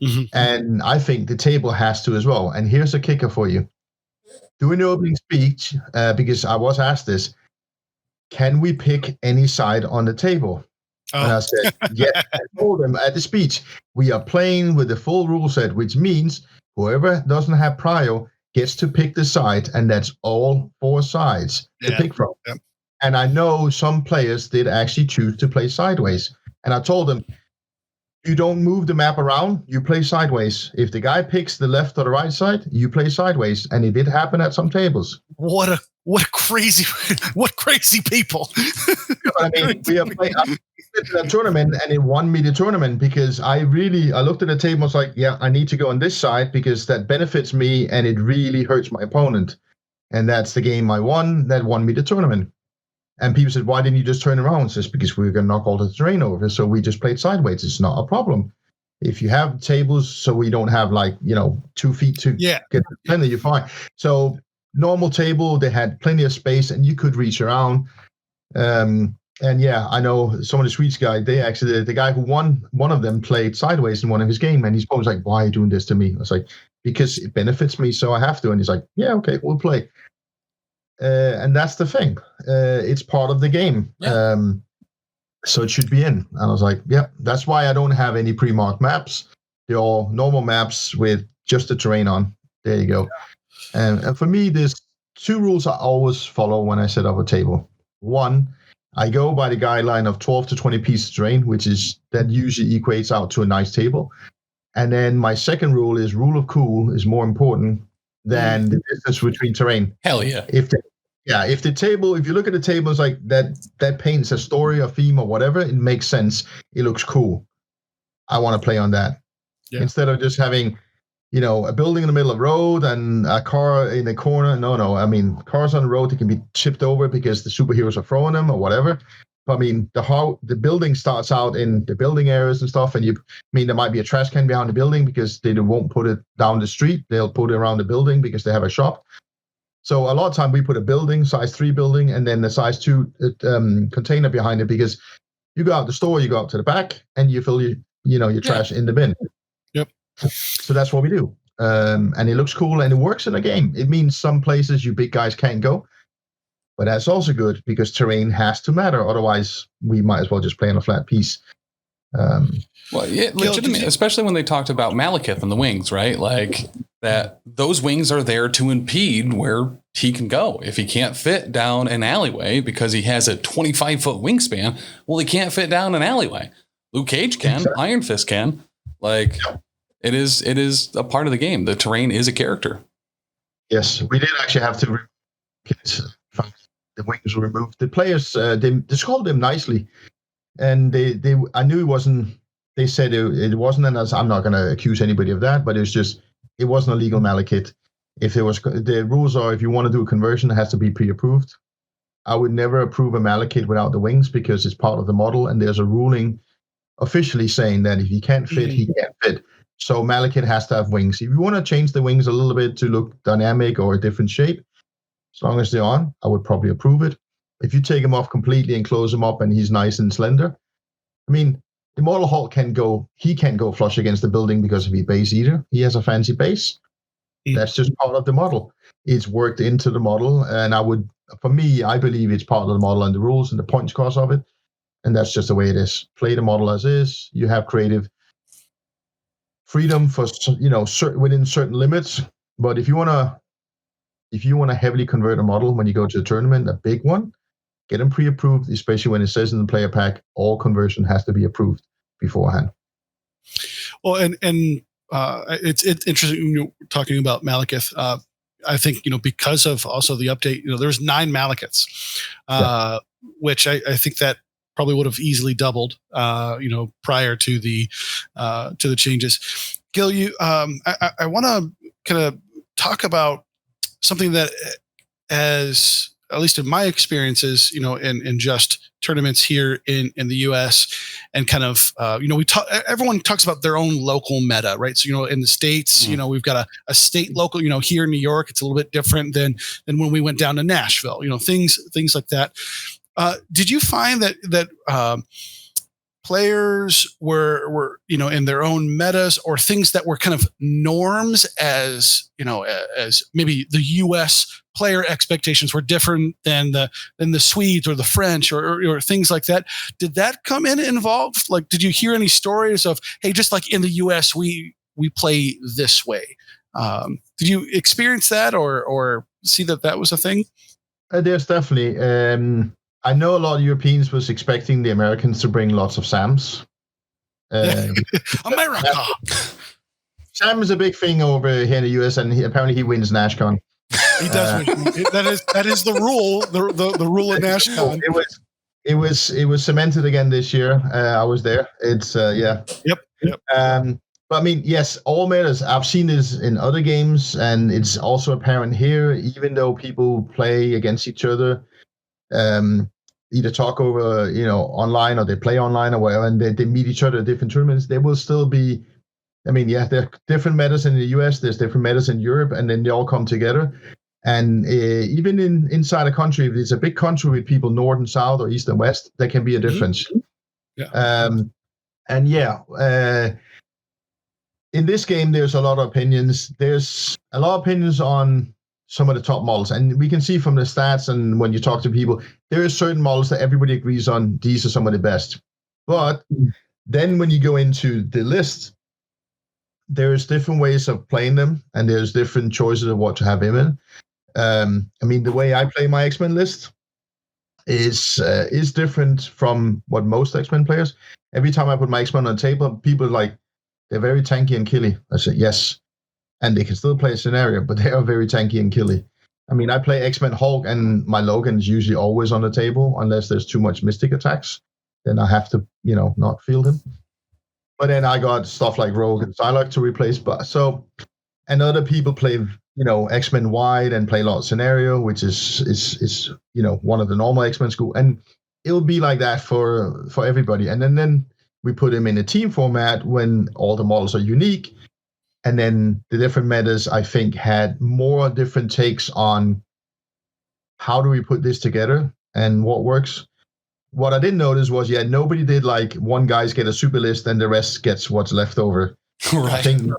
Mm-hmm. And I think the table has to as well. And here's a kicker for you. During the opening speech, because I was asked this, can we pick any side on the table? Oh. And I said, yeah. I told them at the speech, we are playing with the full rule set, which means whoever doesn't have prio gets to pick the side, and that's all 4 sides to pick from. Yep. And I know some players did actually choose to play sideways. And I told them, you don't move the map around, you play sideways. If the guy picks the left or the right side, you play sideways. And it did happen at some tables. What crazy people. I mean, we are playing a tournament, and it won me the tournament because I looked at the table and was like, yeah, I need to go on this side because that benefits me and it really hurts my opponent. And that's the game I won. That won me the tournament. And people said, why didn't you just turn around? It's just because we were going to knock all the terrain over. So we just played sideways. It's not a problem. If you have tables so we don't have 2 feet to get the defender, you're fine. So normal table, they had plenty of space and you could reach around. And yeah, I know some of the Swedish guy, the guy who won, one of them played sideways in one of his games, and he's always like, why are you doing this to me? I was like, because it benefits me, so I have to. And he's like, yeah, okay, we'll play. And that's the thing. It's part of the game. Yeah. So it should be in. And I was like, yeah, that's why I don't have any pre-marked maps. They're all normal maps with just the terrain on. There you go. And for me, there's 2 rules I always follow when I set up a table. 1, I go by the guideline of 12 to 20 pieces of terrain, that usually equates out to a nice table. And then my second rule of cool is more important than the distance between terrain. Hell yeah. If you look at the table, it's like that paints a story or theme or whatever, it makes sense. It looks cool. I want to play on that. Yeah. Instead of just having, a building in the middle of the road and a car in the corner. No. I mean, cars on the road, they can be chipped over because the superheroes are throwing them or whatever. But I mean, the building starts out in the building areas and stuff. And there might be a trash can behind the building because they won't put it down the street. They'll put it around the building because they have a shop. So a lot of time we put a building, size 3 building, and then the size 2 container behind it because you go out the store, you go out to the back, and you fill your trash in the bin. Yep. So that's what we do. And it looks cool and it works in the game. It means some places you big guys can't go. But that's also good because terrain has to matter. Otherwise, we might as well just play on a flat piece. Well, yeah, legitimate, especially when they talked about Malekith and the wings, right? Like that, those wings are there to impede where he can go. If he can't fit down an alleyway because he has a 25-foot wingspan, well, he can't fit down an alleyway. Luke Cage can, exactly. Iron Fist can. Like, it is a part of the game. The terrain is a character. Yes, we did actually have to get the wings removed. The players they scolded him nicely. And I knew it wasn't. They said it wasn't, and I'm not going to accuse anybody of that. But it wasn't a legal Malekith. If there was, the rules are if you want to do a conversion, it has to be pre-approved. I would never approve a Malekith without the wings because it's part of the model, and there's a ruling officially saying that if he can't fit, he can't fit. So Malekith has to have wings. If you want to change the wings a little bit to look dynamic or a different shape, as long as they're on, I would probably approve it. If you take him off completely and close him up and he's nice and slender, I mean, the Immortal Hulk can't go flush against the building because of his base either. He has a fancy base. That's just part of the model. It's worked into the model. And I believe it's part of the model and the rules and the points cost of it. And that's just the way it is. Play the model as is. You have creative freedom for, within certain limits. But if you want to heavily convert a model when you go to a tournament, a big one, get them pre-approved, especially when it says in the player pack, all conversion has to be approved beforehand. Well, and it's interesting talking about Malekith. I think, because of also the update, there's 9 Malekiths, which I think that probably would have easily doubled, prior to the changes. Gil, I want to kind of talk about something that as at least in my experiences, in just tournaments here in the U.S. and kind of, everyone talks about their own local meta, right? So, in the States, we've got a state local, here in New York, it's a little bit different than when we went down to Nashville, things like that. Did you find that players were in their own metas or things that were kind of norms as maybe the US player expectations were different than the Swedes or the French or things like that? Did that come involved? Like, did you hear any stories of, hey, just like in the US, we play this way? Did you experience that or see that was a thing? There's definitely. I know a lot of Europeans was expecting the Americans to bring lots of SAMs. America! SAM is a big thing over here in the US, and apparently he wins NashCon. He does win. That is the rule. The rule of NashCon. It was cemented again this year. I was there. It's yeah. Yep. But I mean, yes, all metas. I've seen this in other games, and it's also apparent here. Even though people play against each other, either talk over, online, or they play online or whatever, and they meet each other at different tournaments, there will still be, there are different metas in the US, there's different metas in Europe, and then they all come together. And even inside a country, if it's a big country with people north and south or east and west, there can be a difference. Yeah. In this game, there's a lot of opinions. There's a lot of opinions on some of the top models, and we can see from the stats and when you talk to people, there are certain models that everybody agrees on. These are some of the best. But then when you go into the list, there's different ways of playing them, and there's different choices of what to have him in. The way I play my X-Men list is different from what most X-Men players. Every time I put my X-Men on the table, people are like, they're very tanky and killy. I say, yes. And they can still play a scenario, but they are very tanky and killy. I play X-Men Hulk, and my Logan is usually always on the table, unless there's too much mystic attacks. Then I have to, not field him. But then I got stuff like Rogue and Psylocke to replace. And other people play, X-Men wide and play a lot of scenario, which is one of the normal X-Men school. And it'll be like that for everybody. And then we put him in a team format when all the models are unique. And then the different metas, I think, had more different takes on how do we put this together and what works. What I didn't notice was, nobody did like one guy's get a super list and the rest gets what's left over. Right. I think,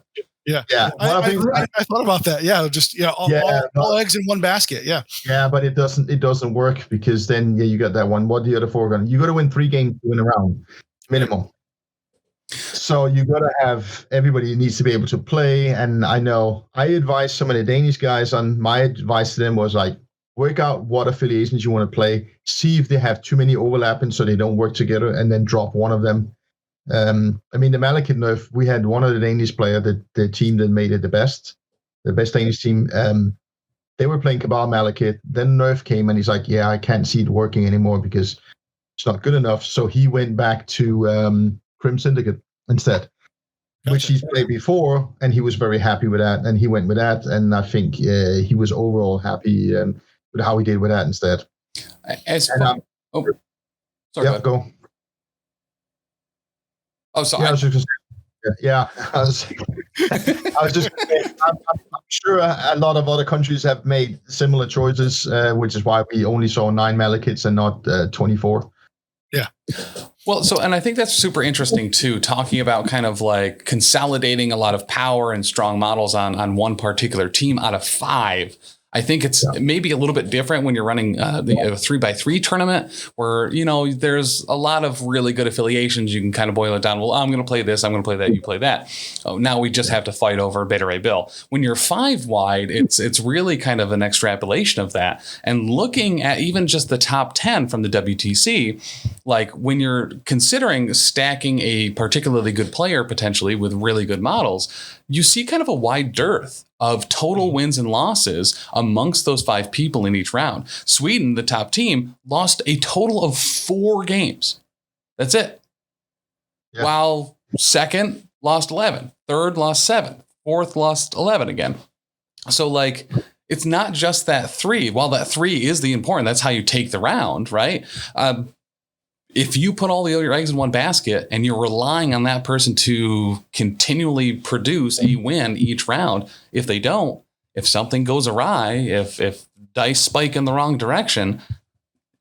yeah. I thought about that. Yeah, just all eggs in one basket. Yeah. Yeah, but it doesn't work, because then you got that one. What the other four going? You got to win 3 games to win a round minimum. So you got to have, everybody needs to be able to play. And I know I advised some of the Danish guys on, my advice to them was like, work out what affiliations you want to play, see if they have too many overlapping so they don't work together, and then drop one of them. The Malekith nerf, we had one of the Danish player, the team that made it the best Danish team. They were playing Cabal Malekith, then nerf came, and he's like, I can't see it working anymore because it's not good enough. So he went back to Crim Syndicate instead, which he's played before, and he was very happy with that, and he went with that, and I think he was overall happy with how he did with that instead. Sorry. Go. Oh, sorry. I was just I'm sure a lot of other countries have made similar choices, which is why we only saw 9 Malekiths and not 24. Yeah. Well, and I think that's super interesting too, talking about kind of like consolidating a lot of power and strong models on one particular team out of 5. I think it's maybe a little bit different when you're running a 3x3 tournament where, there's a lot of really good affiliations. You can kind of boil it down. Well, I'm going to play this. I'm going to play that. You play that. Oh, now we just have to fight over Beta Ray Bill. When you're 5 wide, it's really kind of an extrapolation of that. And looking at even just the top 10 from the WTC, like when you're considering stacking a particularly good player potentially with really good models, you see kind of a wide dearth of total wins and losses amongst those 5 people in each round. Sweden, the top team, lost a total of 4 games. That's it. Yeah. While second lost 11, third lost 7, fourth lost 11 again. So it's not just that 3. While that 3 is the important, that's how you take the round, right? If you put all your eggs in one basket and you're relying on that person to continually produce a win each round, if they don't, if something goes awry, if dice spike in the wrong direction,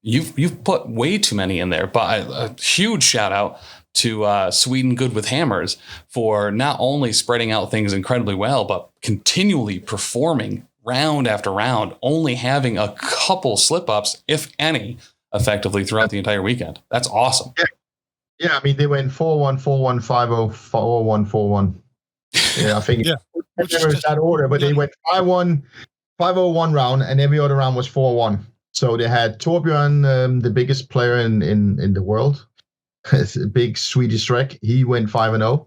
you've put way too many in there. But a huge shout out to Sweden Good with Hammers for not only spreading out things incredibly well, but continually performing round after round, only having a couple slip-ups, if any, effectively throughout the entire weekend. That's awesome. Yeah, I mean, they went 4-1, 4-1, 5-0, 4-1, 4-1. Yeah, I think there was that order, but they went 5-1, 5-0 one round, and every other round was 4-1. So they had Torbjörn, the biggest player in the world, a big Swedish Shrek. He went 5-0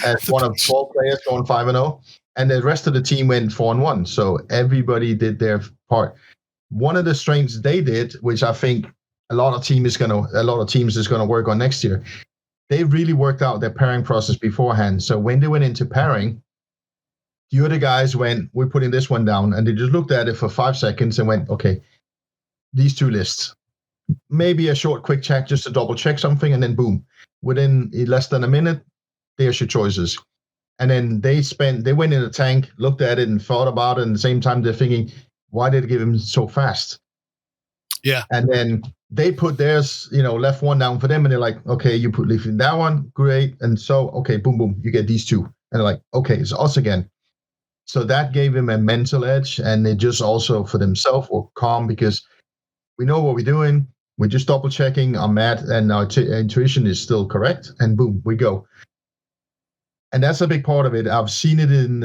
as one of 12 players going 5-0, and the rest of the team went 4-1. So everybody did their part. One of the strengths they did, which I think a lot of teams is gonna work on next year. They really worked out their pairing process beforehand. So when they went into pairing, the other guys went, "We're putting this one down," and they just looked at it for 5 seconds and went, "Okay, these two lists." Maybe a short, quick check just to double check something, and then boom, within less than a minute, there's your choices. And then they went in the tank, looked at it, and thought about it. And at the same time, they're thinking, "Why did they give him so fast?" Yeah. And then they put theirs, left one down for them, and they're like, "Okay, you put leaf in that one, great." And so, okay, boom, boom, you get these two. And they're like, "Okay, it's us again." So that gave him a mental edge, and they just also for themselves were calm because we know what we're doing. We're just double checking our math, and our intuition is still correct. And boom, we go. And that's a big part of it. I've seen it in,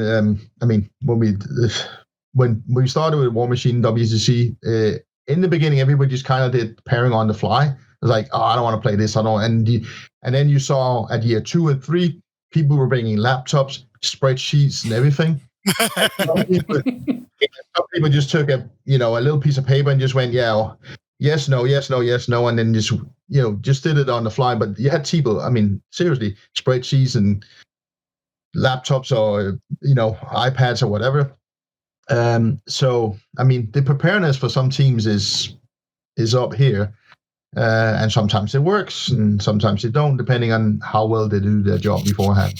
when we started with War Machine WTC, in the beginning, everybody just kind of did pairing on the fly. It was like, "Oh, I don't want to play this. I don't." And then you saw at year 2 and 3, people were bringing laptops, spreadsheets, and everything. Some people just took a little piece of paper and just went, "Yeah, yes, no, yes, no, yes, no," and then just did it on the fly. But you had people, seriously, spreadsheets and laptops or iPads or whatever. So the preparedness for some teams is up here, and sometimes it works and sometimes it don't, depending on how well they do their job beforehand.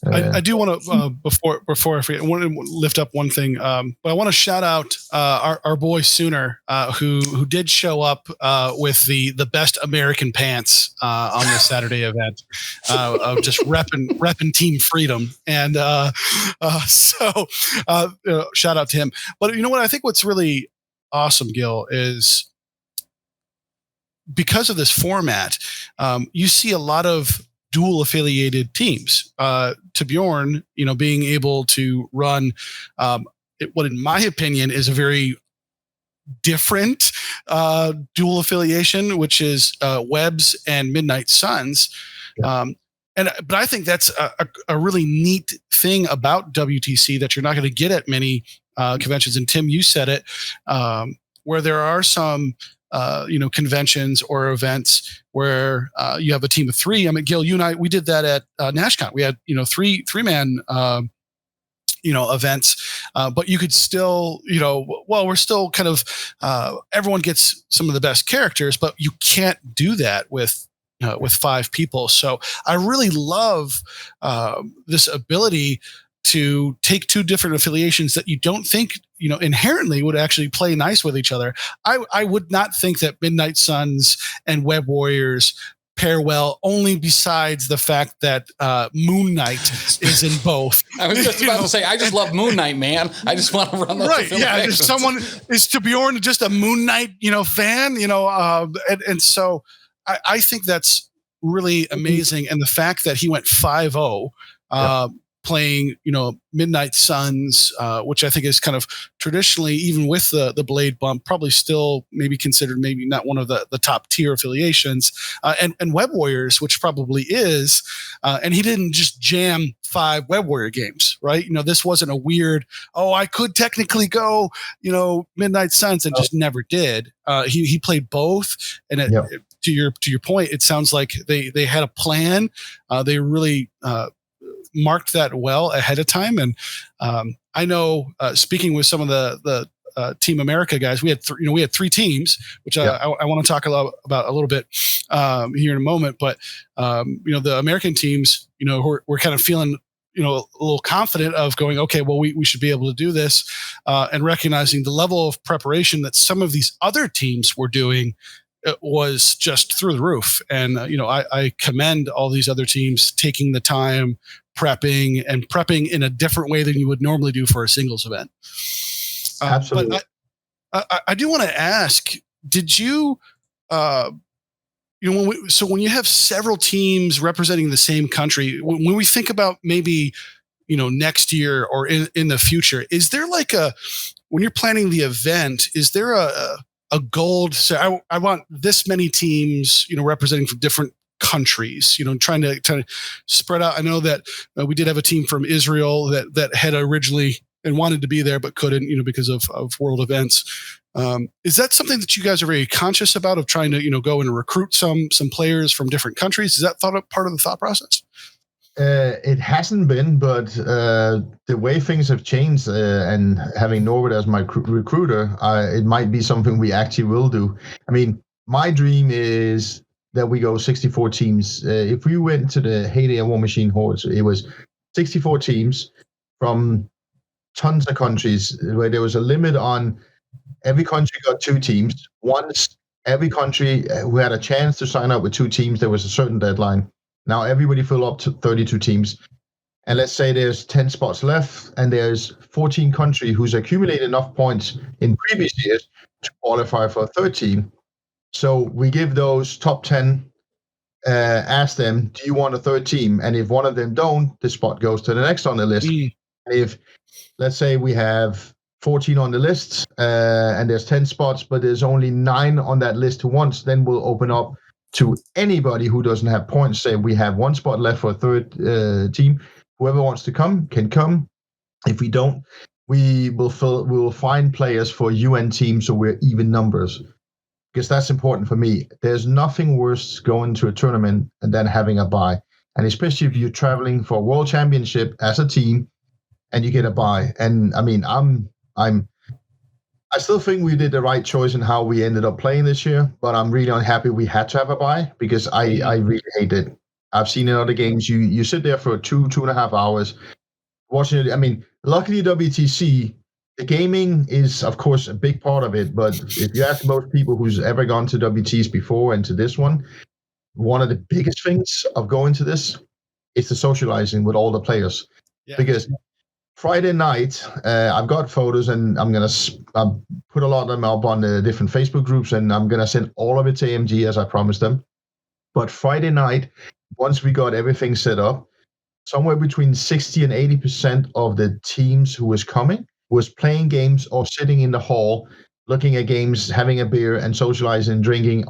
I do want to before I forget, I want to lift up one thing, but I want to shout out our boy Sooner, who did show up with the best American pants on the Saturday event, of just repping Team Freedom, and so shout out to him. But you know what? I think what's really awesome, Gil, is because of this format, you see a lot of dual affiliated teams. To Bjorn, being able to run what, in my opinion, is a very different dual affiliation, which is Webs and Midnight Suns. Yeah. But I think that's a really neat thing about WTC that you're not going to get at many conventions. And Tim, you said it, where there are some conventions or events where you have a team of 3. Gil, you and I, we did that at NashCon. We had, 3-man, events, but you could still, we're still kind of, everyone gets some of the best characters, but you can't do that with 5 people. So I really love this ability to take 2 different affiliations that you don't think, inherently would actually play nice with each other. I would not think that Midnight Suns and Web Warriors pair well, only besides the fact that Moon Knight is in both. I was just about to say, I just love Moon Knight, man. I just want to run those. Right. Yeah. If someone is to Bjorn just a Moon Knight, fan, and so I think that's really amazing. And the fact that he went 5-0, playing, Midnight Suns, which I think is kind of traditionally, even with the blade bump, probably still maybe considered maybe not one of the top tier affiliations, and Web Warriors, which probably is, and he didn't just jam 5 Web Warrior games, right? This wasn't a weird, I could technically go, Midnight Suns, and just never did. He played both, and to your point, it sounds like they had a plan. They really marked that well ahead of time. And I know, speaking with some of the Team America guys, we had three teams, which I want to talk about a little bit here in a moment. But the American teams, we're kind of feeling a little confident of going, okay, well, we should be able to do this, and recognizing the level of preparation that some of these other teams were doing was just through the roof. And I commend all these other teams taking the time, prepping in a different way than you would normally do for a singles event. Absolutely. But I do want to ask, did you, when you have several teams representing the same country, when we think about maybe, next year or in the future, is there when you're planning the event, is there a goal to say, I want this many teams, representing from different countries, trying to spread out? I know that we did have a team from Israel that had originally and wanted to be there, but couldn't, because of world events. Is that something that you guys are very conscious about, of trying to, go and recruit some players from different countries? Is that part of the thought process? It hasn't been, but the way things have changed, and having Norbert as my recruiter, it might be something we actually will do. I mean, my dream is that we go 64 teams. If we went to the heyday of War Machine Hordes, it was 64 teams from tons of countries, where there was a limit on every country got 2 teams. Once every country who had a chance to sign up with 2 teams, there was a certain deadline. Now everybody fill up to 32 teams. And let's say there's 10 spots left, and there's 14 countries who's accumulated enough points in previous years to qualify for a third team. So we give those top 10, ask them, do you want a third team? And if one of them don't, the spot goes to the next on the list. If, let's say we have 14 on the list, and there's 10 spots, but there's only 9 on that list who wants, then we'll open up to anybody who doesn't have points. Say we have 1 spot left for a third team. Whoever wants to come can come. If we don't, we will find players for UN teams, so we're even numbers, because that's important for me. There's nothing worse going to a tournament and then having a bye, and especially if you're traveling for a world championship as a team and you get a bye. And I mean, I still think we did the right choice in how we ended up playing this year, but I'm really unhappy we had to have a bye, because I really hate it. I've seen in other games, you sit there for 2.5 hours watching it. I mean, luckily WTC, the gaming is, of course, a big part of it, but if you ask most people who's ever gone to WTs before and to this one of the biggest things of going to this is the socializing with all the players. Yeah. Because Friday night, I've got photos, and I'm going to put a lot of them up on the different Facebook groups, and I'm going to send all of it to AMG as I promised them. But Friday night, once we got everything set up, somewhere between 60 and 80% of the teams who was coming was playing games or sitting in the hall, looking at games, having a beer and socializing, drinking,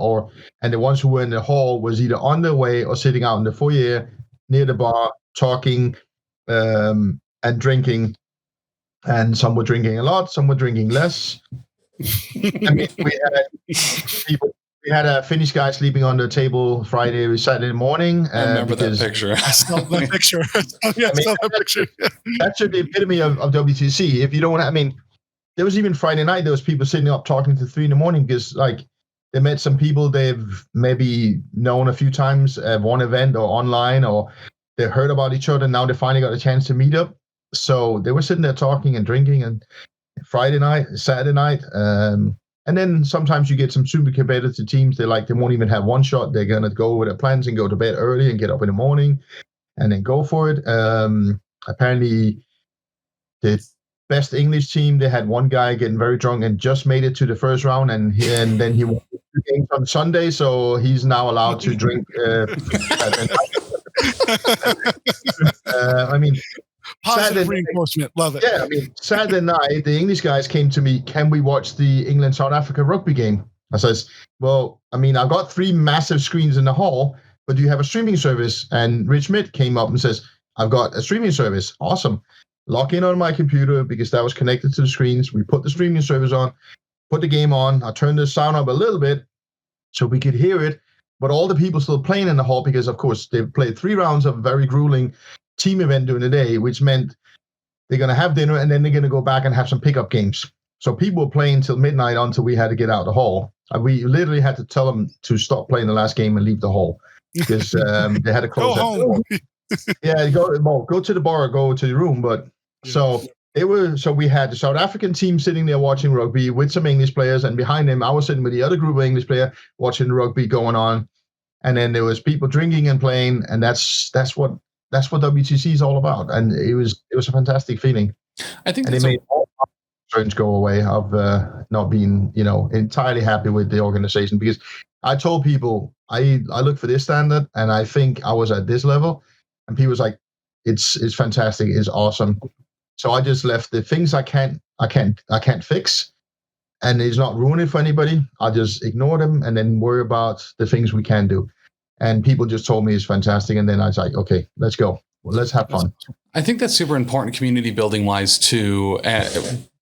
and the ones who were in the hall was either on their way or sitting out in the foyer near the bar, talking, and drinking, and some were drinking a lot, some were drinking less. I mean, we had a Finnish guy sleeping on the table Saturday morning. I remember that picture. I saw that picture. That picture. That's the epitome of WTC. If you don't, there was even Friday night, there was people sitting up talking to 3 a.m. because they met some people they've maybe known a few times at one event or online, or they heard about each other, and now they finally got a chance to meet up. So they were sitting there talking and drinking, and Friday night, Saturday night, and then sometimes you get some super competitive teams. They won't even have one shot. They're gonna go with their plans and go to bed early and get up in the morning, and then go for it. Apparently, the best English team, they had one guy getting very drunk and just made it to the first round, and then he won 2 games on Sunday, so he's now allowed to drink. Positive reinforcement, love it. Yeah, Saturday night, the English guys came to me, can we watch the England-South Africa rugby game? I says, well, I've got 3 massive screens in the hall, but do you have a streaming service? And Rich Mitt came up and says, I've got a streaming service. Awesome. Log in on my computer, because that was connected to the screens. We put the streaming service on, put the game on. I turned the sound up a little bit so we could hear it, but all the people still playing in the hall, because, of course, they've played 3 rounds of very grueling team event during the day, which meant they're going to have dinner and then they're going to go back and have some pickup games. So people were playing till midnight until we had to get out the hall. We literally had to tell them to stop playing the last game and leave the hall because they had to close. Go home. Yeah, go to the bar or go to the room. But so we had the South African team sitting there watching rugby with some English players, and behind them I was sitting with the other group of English players watching the rugby going on. And then there was people drinking and playing, and that's what WTC is all about. And it was a fantastic feeling. I think and it made all concerns go away of not being entirely happy with the organization, because I told people I look for this standard and I think I was at this level, and people was like, it's fantastic, it's awesome. So I just left the things I can't fix, and it's not ruining for anybody. I just ignore them and then worry about the things we can do. And people just told me it's fantastic, and then I was like, okay, let's go. Well, let's have fun. I think that's super important community building wise too.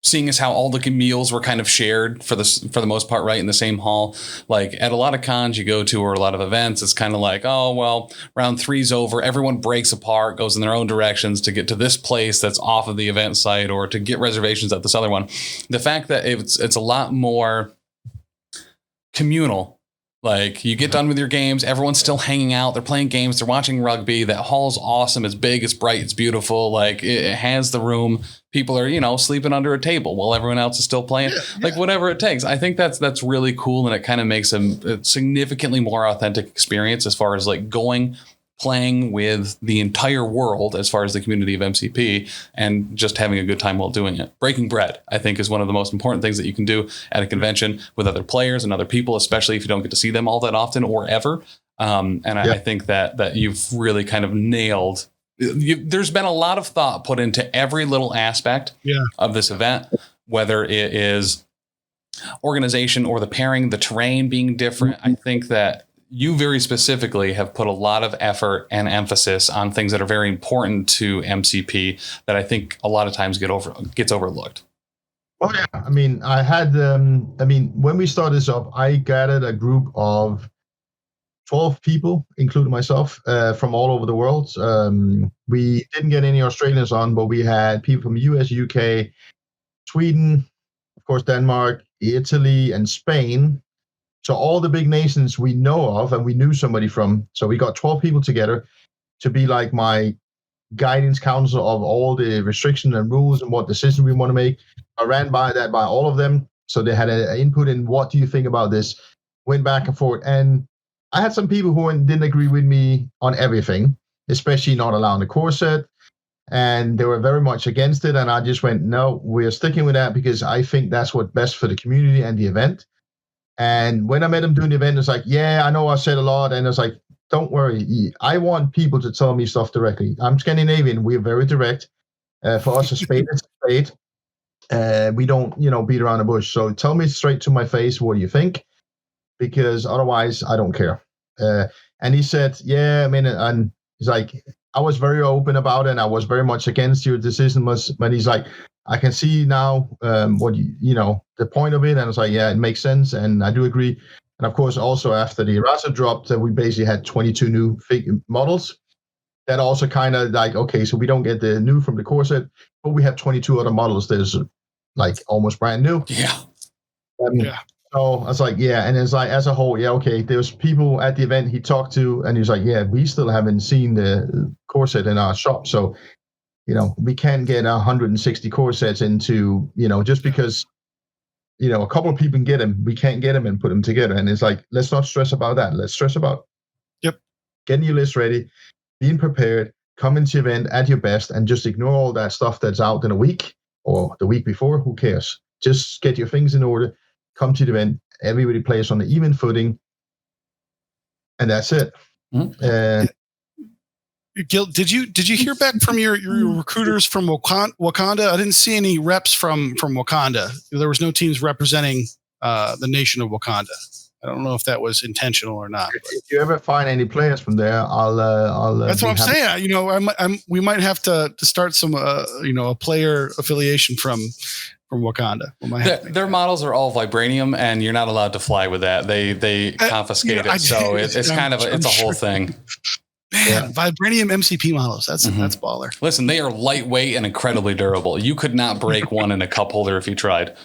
Seeing as how all the meals were kind of shared for the most part, right, in the same hall. Like at a lot of cons you go to or a lot of events, it's kind of like, oh, well, round 3's over. Everyone breaks apart, goes in their own directions to get to this place that's off of the event site or to get reservations at this other one. The fact that it's a lot more communal. Like you get done with your games, everyone's still hanging out, they're playing games, they're watching rugby. That hall's awesome, it's big, it's bright, it's beautiful. Like it has the room. People are, sleeping under a table while everyone else is still playing. Like whatever it takes. I think that's really cool, and it kind of makes a significantly more authentic experience as far as like playing with the entire world as far as the community of MCP and just having a good time while doing it. Breaking bread, I think, is one of the most important things that you can do at a convention with other players and other people, especially if you don't get to see them all that often or ever. I think that you've really kind of nailed. There's been a lot of thought put into every little aspect of this event, whether it is organization or the pairing, the terrain being different. I think that you very specifically have put a lot of effort and emphasis on things that are very important to MCP that I think a lot of times gets overlooked. Oh yeah, I mean, I had, when we started this up, I gathered a group of 12 people, including myself, from all over the world. We didn't get any Australians on, but we had people from US, UK, Sweden, of course, Denmark, Italy, and Spain. So all the big nations we know of and we knew somebody from. So we got 12 people together to be like my guidance council of all the restrictions and rules and what decisions we want to make. I ran by all of them. So they had an input in what do you think about this? Went back and forth. And I had some people who didn't agree with me on everything, especially not allowing the core set. And they were very much against it. And I just went, no, we're sticking with that because I think that's what's best for the community and the event. And when I met him doing the event, it's like, yeah, I know I said a lot. And it's like, don't worry. I want people to tell me stuff directly. I'm Scandinavian. We're very direct. For us, a spade is a spade. We don't, beat around the bush. So tell me straight to my face, what do you think? Because otherwise, I don't care. And he said, yeah, and he's like, I was very open about it. And I was very much against your decision. But he's like, I can see now what the point of it, and I was like, yeah, it makes sense, and I do agree. And of course, also after the errata dropped, we basically had 22 new models. That also kind of like, okay, so we don't get the new from the core set, but we have 22 other models that's like almost brand new. Yeah. So I was like, yeah, and it's like as a whole, yeah, okay. There's people at the event he talked to, and he's like, yeah, we still haven't seen the core set in our shop, so. We can't get 160 core sets into, just because, a couple of people can get them, we can't get them and put them together. And it's like, let's not stress about that. Let's stress about getting your list ready, being prepared, come into the event at your best, and just ignore all that stuff that's out in a week or the week before. Who cares? Just get your things in order, come to the event, everybody plays on the even footing, and that's it. Mm-hmm. Gil, did you hear back from your recruiters from Wakanda? I didn't see any reps from Wakanda. There was no teams representing the nation of Wakanda. I don't know if that was intentional or not. If you ever find any players from there, I'll. That's what I'm saying. We might have to start some a player affiliation from Wakanda. Their models are all vibranium, and you're not allowed to fly with that. They confiscate it, so it's kind of it's a whole thing. Man, Vibranium MCP models. That's baller. Listen, they are lightweight and incredibly durable. You could not break one in a cup holder if you tried.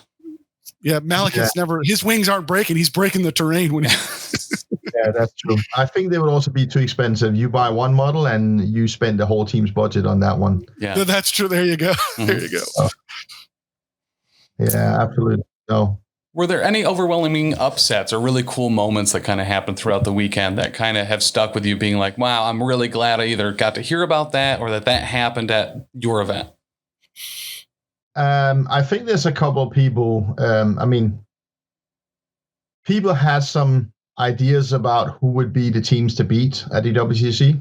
Yeah, Malekith's never. His wings aren't breaking. He's breaking the terrain when. Yeah, that's true. I think they would also be too expensive. You buy one model and you spend the whole team's budget on that one. Yeah, that's true. There you go. There you go. Yeah, absolutely. No. Were there any overwhelming upsets or really cool moments that kind of happened throughout the weekend that kind of have stuck with you being like, wow, I'm really glad I either got to hear about that or that happened at your event? I think there's a couple of people. People had some ideas about who would be the teams to beat at the WTC.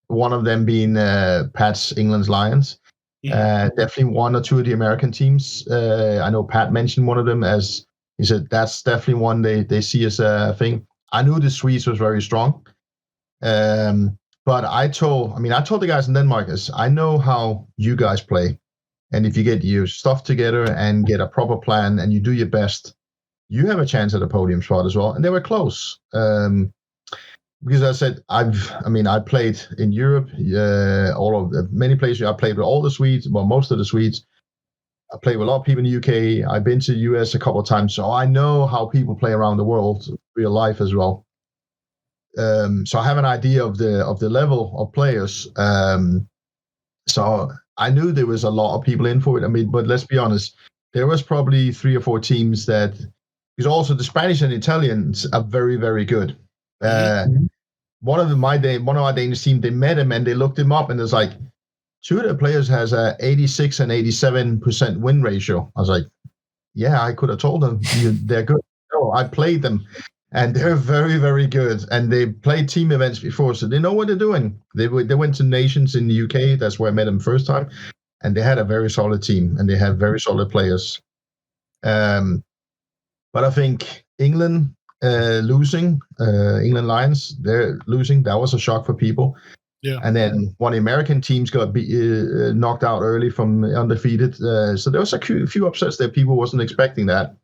One of them being Pat's England's Lions. Definitely one or two of the American teams. I know Pat mentioned one of them as he said that's definitely one they see as a thing. I knew the Swedes was very strong, but I told the guys in Denmark is I know how you guys play, and if you get your stuff together and get a proper plan and you do your best, you have a chance at a podium spot as well. And they were close. Because I said I played in Europe, many places. I played with all the Swedes, well, most of the Swedes. I played with a lot of people in the UK. I've been to the US a couple of times, so I know how people play around the world, real life as well. So I have an idea of the level of players. So I knew there was a lot of people in for it. But let's be honest, there was probably 3 or 4 teams that, because also the Spanish and Italians are very, very good. One of our Danish team, they met him and they looked him up, and it's like 2 of the players has a 86 and 87% win ratio. I was like, yeah, I could have told them they're good. No, I played them, and they're very, very good. And they played team events before, so they know what they're doing. They went to Nations in the UK. That's where I met them first time, and they had a very solid team, and they had very solid players. But I think England losing, England Lions, they're losing. That was a shock for people. Yeah. And then one of the American teams got knocked out early from undefeated. So there was a few upsets there. People wasn't expecting that.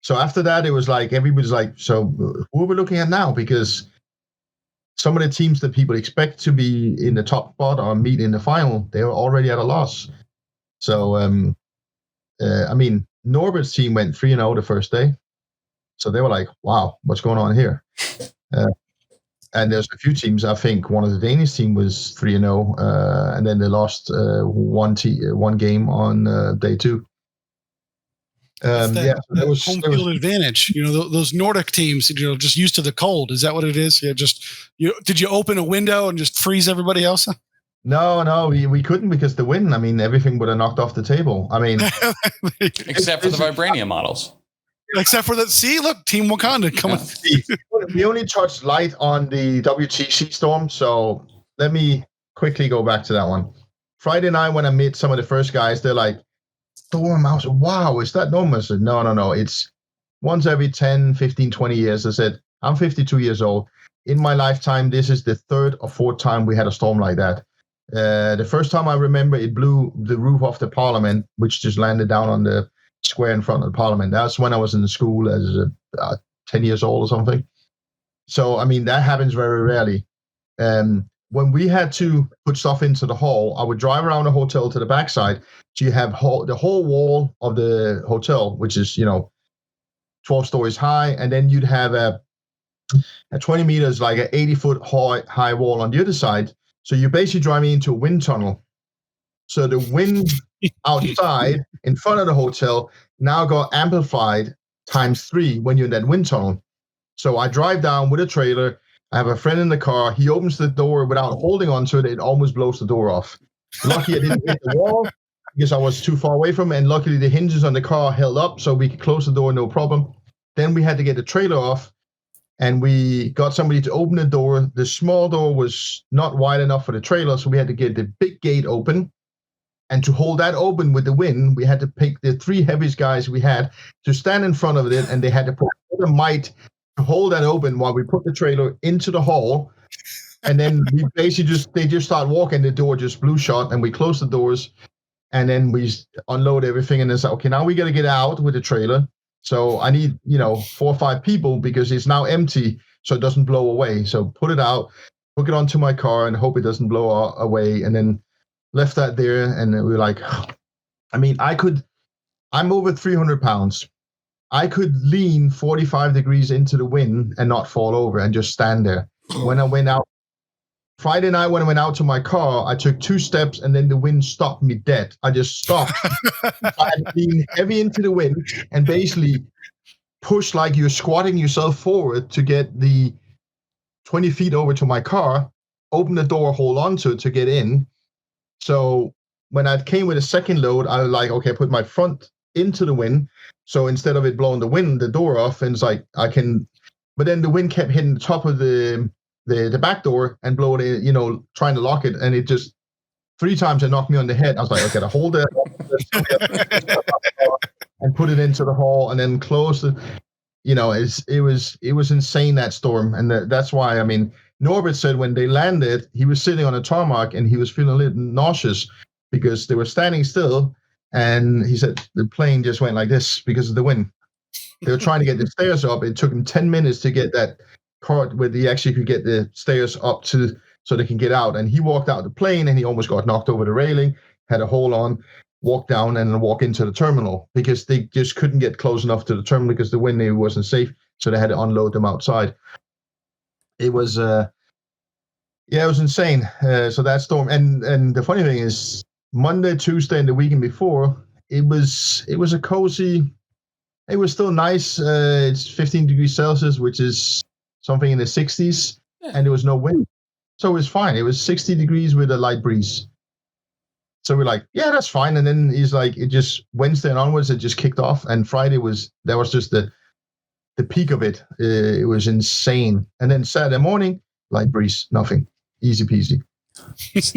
So after that, it was like everybody's like, so who are we looking at now? Because some of the teams that people expect to be in the top spot or meet in the final, they were already at a loss. So, Norbert's team went 3-0 the first day. So they were like, wow, what's going on here? And there's a few teams. I think one of the Danish team was 3-0, and then they lost one game on day 2. That was home field advantage. Those Nordic teams, just used to the cold. Is that what it is? Yeah, did you open a window and just freeze everybody else? No, we couldn't because the wind. Everything would have knocked off the table. Except for the Vibranium models. Except for that. See, look, Team Wakanda coming. We only touched light on the WTC storm, so let me quickly go back to that one. Friday night when I met some of the first guys, they're like, storm. I was like, wow, is that normal? I said, no. It's once every 10, 15, 20 years. I said, I'm 52 years old. In my lifetime, this is the 3rd or 4th time we had a storm like that. The first time I remember, it blew the roof off the Parliament, which just landed down on the square in front of the Parliament. That's when I was in the school as 10 years old or something. So, that happens very rarely. When we had to put stuff into the hall, I would drive around the hotel to the backside. So you have the whole wall of the hotel, which is, 12 stories high. And then you'd have a 20 meters, like an 80-foot high wall on the other side. So you're basically driving into a wind tunnel. So the wind outside in front of the hotel now got amplified ×3 when you're in that wind tunnel. So I drive down with a trailer. I have a friend in the car. He opens the door without holding onto it. It almost blows the door off. Lucky I didn't hit the wall because I was too far away from it. And luckily the hinges on the car held up so we could close the door, no problem. Then we had to get the trailer off. And we got somebody to open the door. The small door was not wide enough for the trailer, so we had to get the big gate open. And to hold that open with the wind, we had to pick the 3 heaviest guys we had to stand in front of it, and they had to put all the might to hold that open while we put the trailer into the hall. And then we basically they just start walking, the door just blew shut, and we closed the doors, and then we unload everything, and it's like, okay, now we got to get out with the trailer. So I need, 4 or 5 people because it's now empty, so it doesn't blow away. So put it out. hook it onto my car and hope it doesn't blow away, and then left that there. And we were like, I mean, I'm over 300 pounds. I could lean 45 degrees into the wind and not fall over and just stand there. When I went out Friday night, when I went out to my car, I took 2 steps and then the wind stopped me dead. I just stopped. I had leaned heavy into the wind and basically push like you're squatting yourself forward to get the 20 feet over to my car, open the door, hold on to it to get in. So when I came with a second load, I was like, okay, I put my front into the wind. So instead of it blowing the door off, and it's like I can, but then the wind kept hitting the top of the back door and blowing it, trying to lock it. And it just 3 times it knocked me on the head. I was like, okay, to hold it and put it into the hall and then close it. It was insane, that storm. And that's why, I mean, Norbert said when they landed, he was sitting on a tarmac and he was feeling a little nauseous because they were standing still. And he said the plane just went like this because of the wind. They were trying to get the stairs up. It took them 10 minutes to get that part where they actually could get the stairs up so they can get out. And he walked out the plane and he almost got knocked over the railing, had a hole on, walked down and walk into the terminal because they just couldn't get close enough to the terminal because the wind wasn't safe. So they had to unload them outside. It was, it was insane. So that storm. And the funny thing is, Monday, Tuesday, and the weekend before, it was a cozy. It was still nice. It's 15 degrees Celsius, which is something in the 60s, and there was no wind, so it was fine. It was 60 degrees with a light breeze. So we're like, yeah, that's fine. And then he's like, it just Wednesday and onwards, it just kicked off, and Friday was just the peak of it. It was insane. And then Saturday morning, light breeze, nothing, easy peasy.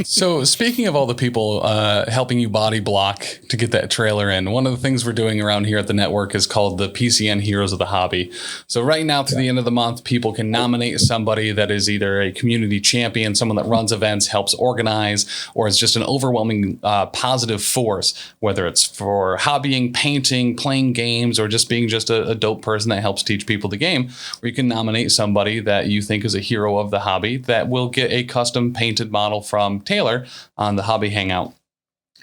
So speaking of all the people helping you body block to get that trailer in, one of the things we're doing around here at the network is called the PCN Heroes of the Hobby. So right now to the end of the month, people can nominate somebody that is either a community champion, someone that runs events, helps organize, or is just an overwhelming positive force, whether it's for hobbying, painting, playing games, or just being just a dope person that helps teach people the game. Or you can nominate somebody that you think is a hero of the hobby that will get a custom painted model from Taylor on the Hobby Hangout.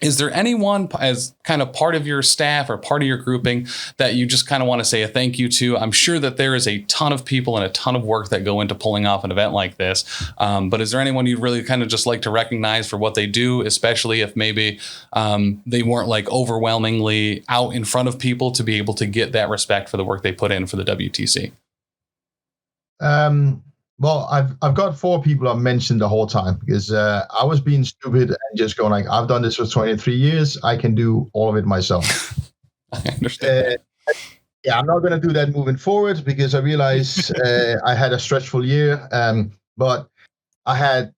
Is there anyone as kind of part of your staff or part of your grouping that you just kind of want to say a thank you to? I'm sure that there is a ton of people and a ton of work that go into pulling off an event like this. But is there anyone you'd really kind of just like to recognize for what they do, especially if maybe they weren't like overwhelmingly out in front of people to be able to get that respect for the work they put in for the WTC? Well, I've got 4 people I've mentioned the whole time because I was being stupid and just going like, I've done this for 23 years. I can do all of it myself. I understand. Yeah, I'm not going to do that moving forward because I realized I had a stressful year. But I had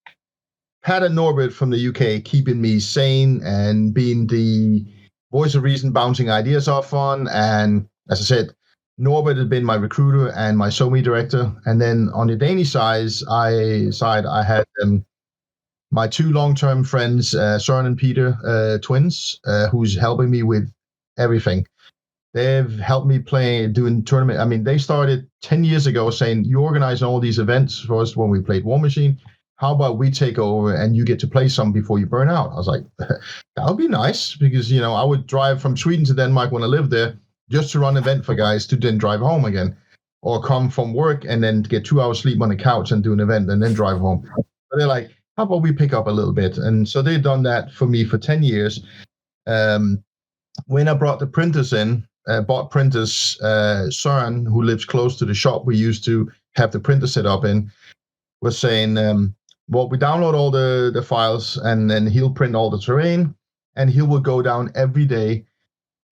Pat and Norbert from the UK keeping me sane and being the voice of reason, bouncing ideas off on. And as I said, Norbert had been my recruiter and my SOMI director. And then on the Danish side, I had my 2 long-term friends, Søren and Peter, twins, who's helping me with everything. They've helped me doing tournament. I mean, they started 10 years ago saying, you organize all these events for us when we played War Machine. How about we take over and you get to play some before you burn out? I was like, that would be nice because, I would drive from Sweden to Denmark when I lived there, just to run an event for guys to then drive home again, or come from work and then get 2 hours sleep on the couch and do an event and then drive home. But they're like, how about we pick up a little bit? And so they've done that for me for 10 years. When I brought the printers in, bought printers, Søren, who lives close to the shop we used to have the printer set up in, was saying, well, we download all the files and then he'll print all the terrain and he will go down every day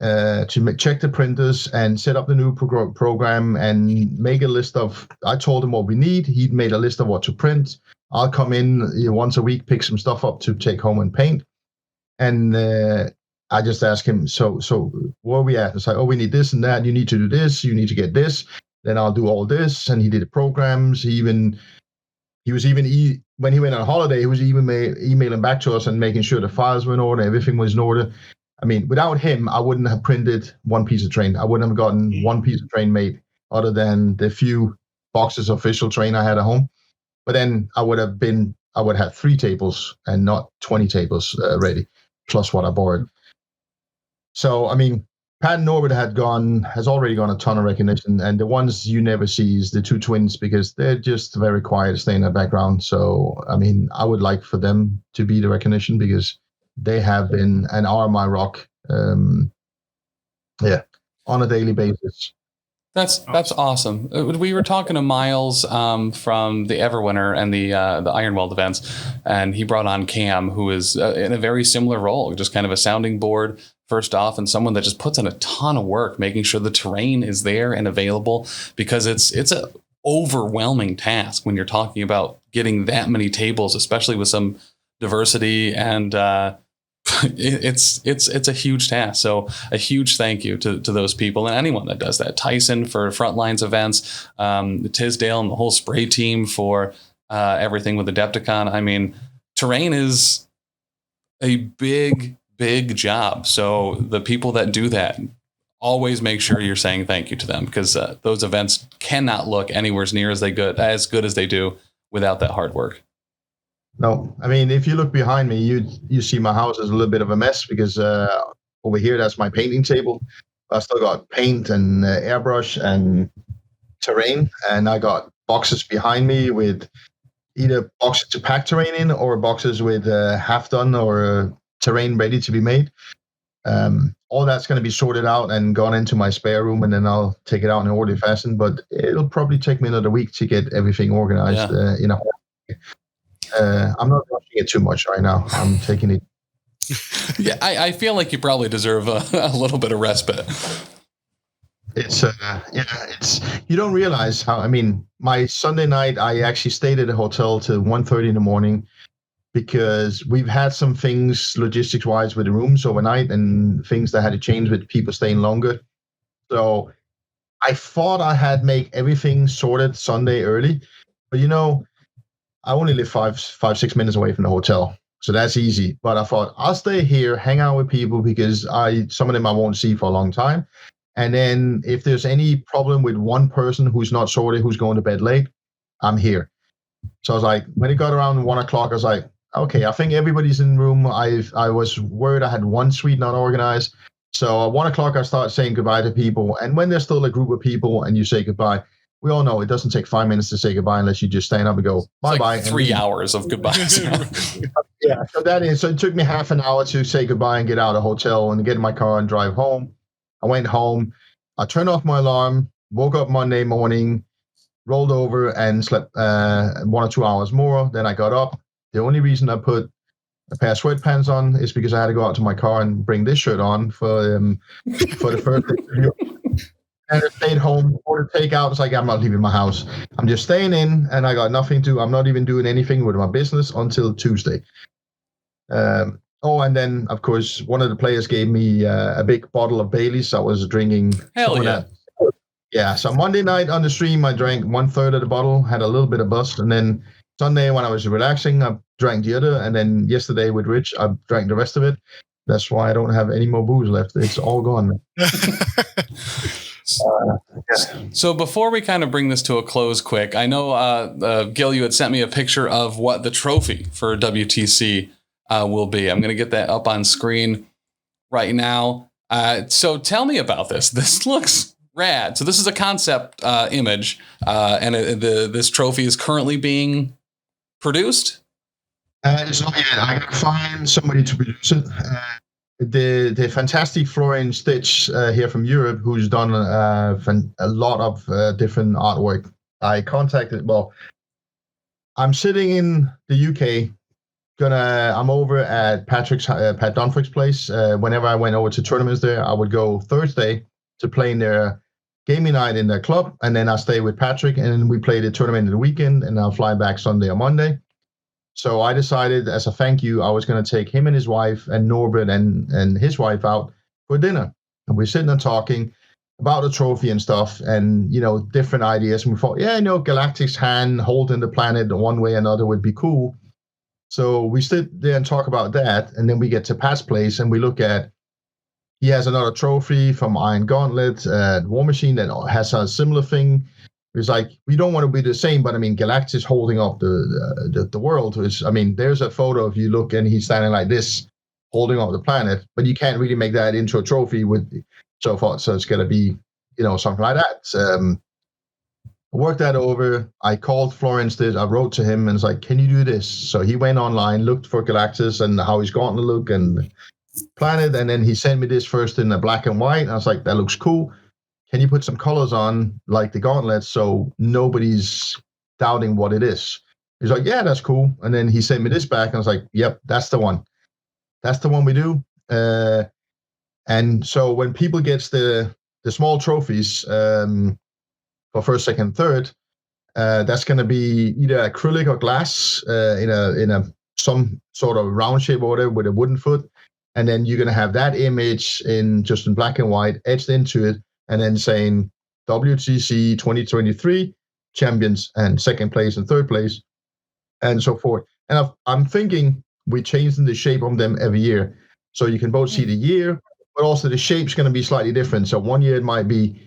to check the printers and set up the new program and make a list of, I told him what we need. He'd made a list of what to print. I'll come in once a week, pick some stuff up to take home and paint. And I just asked him, so where are we at? It's like, oh, we need this and that. You need to do this. You need to get this. Then I'll do all this. And he did the programs. When he went on holiday, he was even emailing back to us and making sure the files were in order, everything was in order. I mean, without him, I wouldn't have printed one piece of train. I wouldn't have gotten one piece of train made other than the few boxes of official train I had at home. But then I would have 3 tables and not 20 tables ready, plus what I borrowed. So, I mean, Pat and Norbert has already gone a ton of recognition, and the ones you never see is the 2 twins because they're just very quiet, stay in the background. So, I mean, I would like for them to be the recognition because they have been and are my rock, on a daily basis. That's awesome. We were talking to Miles from the Everwinter and the Ironweld events, and he brought on Cam, who is in a very similar role, just kind of a sounding board first off, and someone that just puts in a ton of work making sure the terrain is there and available, because it's a overwhelming task when you're talking about getting that many tables, especially with some diversity, and it's a huge task. So a huge thank you to those people and anyone that does that. Tyson for Frontlines events, Tisdale and the whole spray team for everything with Adepticon. I mean, terrain is a big job. So the people that do that, always make sure you're saying thank you to them, because those events cannot look anywhere near as good as they do without that hard work. No, I mean, if you look behind me, you see my house is a little bit of a mess because over here, that's my painting table. I still got paint and airbrush and terrain, and I got boxes behind me with either boxes to pack terrain in or boxes with half done or terrain ready to be made. All that's going to be sorted out and gone into my spare room, and then I'll take it out in an orderly fashion. But it'll probably take me another week to get everything organized. I'm not rushing it too much right now. I'm taking it. Yeah, I feel like you probably deserve a little bit of respite. It's you don't realize how. I mean, my Sunday night, I actually stayed at a hotel till 1:30 in the morning, because we've had some things logistics-wise with the rooms overnight and things that had to change with people staying longer. So I thought I had make everything sorted Sunday early, but I only live 5-6 minutes away from the hotel, so that's easy. But I thought I'll stay here, hang out with people, because some of them I won't see for a long time. And then if there's any problem with one person who's not sorted, who's going to bed late, I'm here. So I was like, when it got around 1 o'clock, I was like, okay, I think everybody's in the room. I was worried I had one suite not organized. So at 1 o'clock, I start saying goodbye to people. And when there's still a group of people and you say goodbye, we all know it doesn't take 5 minutes to say goodbye unless you just stand up and go, bye-bye. It's like 3 hours of goodbyes. Yeah, so it took me half an hour to say goodbye and get out of the hotel and get in my car and drive home. I went home. I turned off my alarm, woke up Monday morning, rolled over and slept 1 or 2 hours more. Then I got up. The only reason I put a pair of sweatpants on is because I had to go out to my car and bring this shirt on for the first interview. And I stayed home for the takeout. It's like, I'm not leaving my house. I'm just staying in, and I got nothing to. I'm not even doing anything with my business until Tuesday. And then, of course, one of the players gave me a big bottle of Baileys. I was drinking. Hell yeah. Yeah, so Monday night on the stream, I drank 1/3 of the bottle, had a little bit of bust, and then Sunday when I was relaxing, I drank the other, and then yesterday with Rich, I drank the rest of it. That's why I don't have any more booze left. It's all gone. So before we kind of bring this to a close quick, I know, Gil, you had sent me a picture of what the trophy for WTC will be. I'm going to get that up on screen right now. So tell me about this. This looks rad. So this is a concept image, and this trophy is currently being produced? It's not yet. I gotta find somebody to produce it. The fantastic Florian Stitch here from Europe, who's done a lot of different artwork. I'm sitting in the UK. I'm over at Pat Dunfrick's place. Whenever I went over to tournaments there, I would go Thursday to play in their gaming night in their club, and then I stay with Patrick, and we play the tournament in the weekend, and I'll fly back Sunday or Monday. So I decided, as a thank you, I was going to take him and his wife and Norbert and his wife out for dinner. And we're sitting and talking about the trophy and stuff, and different ideas. And we thought, Galactic's hand holding the planet one way or another would be cool. So we sit there and talk about that, and then we get to Pat's place, and we look at, he has another trophy from Iron Gauntlet, War Machine, that has a similar thing. It's like, we don't want to be the same, but I mean, Galactus holding up the world. I mean, there's a photo if you look, and he's standing like this, holding up the planet, but you can't really make that into a trophy with so far. So it's going to be, something like that. I worked that over. I called Florence. I wrote to him and was like, "Can you do this?" So he went online, looked for Galactus and how he's going to look and planet, and then he sent me this first in the black and white. And I was like, "That looks cool. Can you put some colors on, like the gauntlets, so nobody's doubting what it is?" He's like, "Yeah, that's cool." And then he sent me this back, and I was like, "Yep, that's the one. That's the one we do." And so when people gets the small trophies for first, second, third, that's going to be either acrylic or glass in a some sort of round shape or whatever with a wooden foot, and then you're going to have that image in black and white etched into it, and then saying WTC 2023 champions and second place and third place, and so forth. And I'm thinking we changing the shape of them every year, so you can both see the year, but also the shape's going to be slightly different. So one year it might be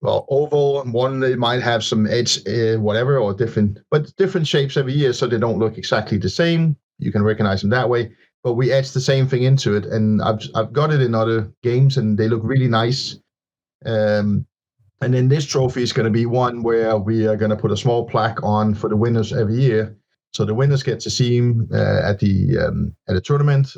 oval, and one they might have some edge, whatever, or different shapes every year, so they don't look exactly the same. You can recognize them that way. But we etch the same thing into it, and I've got it in other games, and they look really nice. And then this trophy is going to be one where we are going to put a small plaque on for the winners every year, so the winners get to see him at the tournament.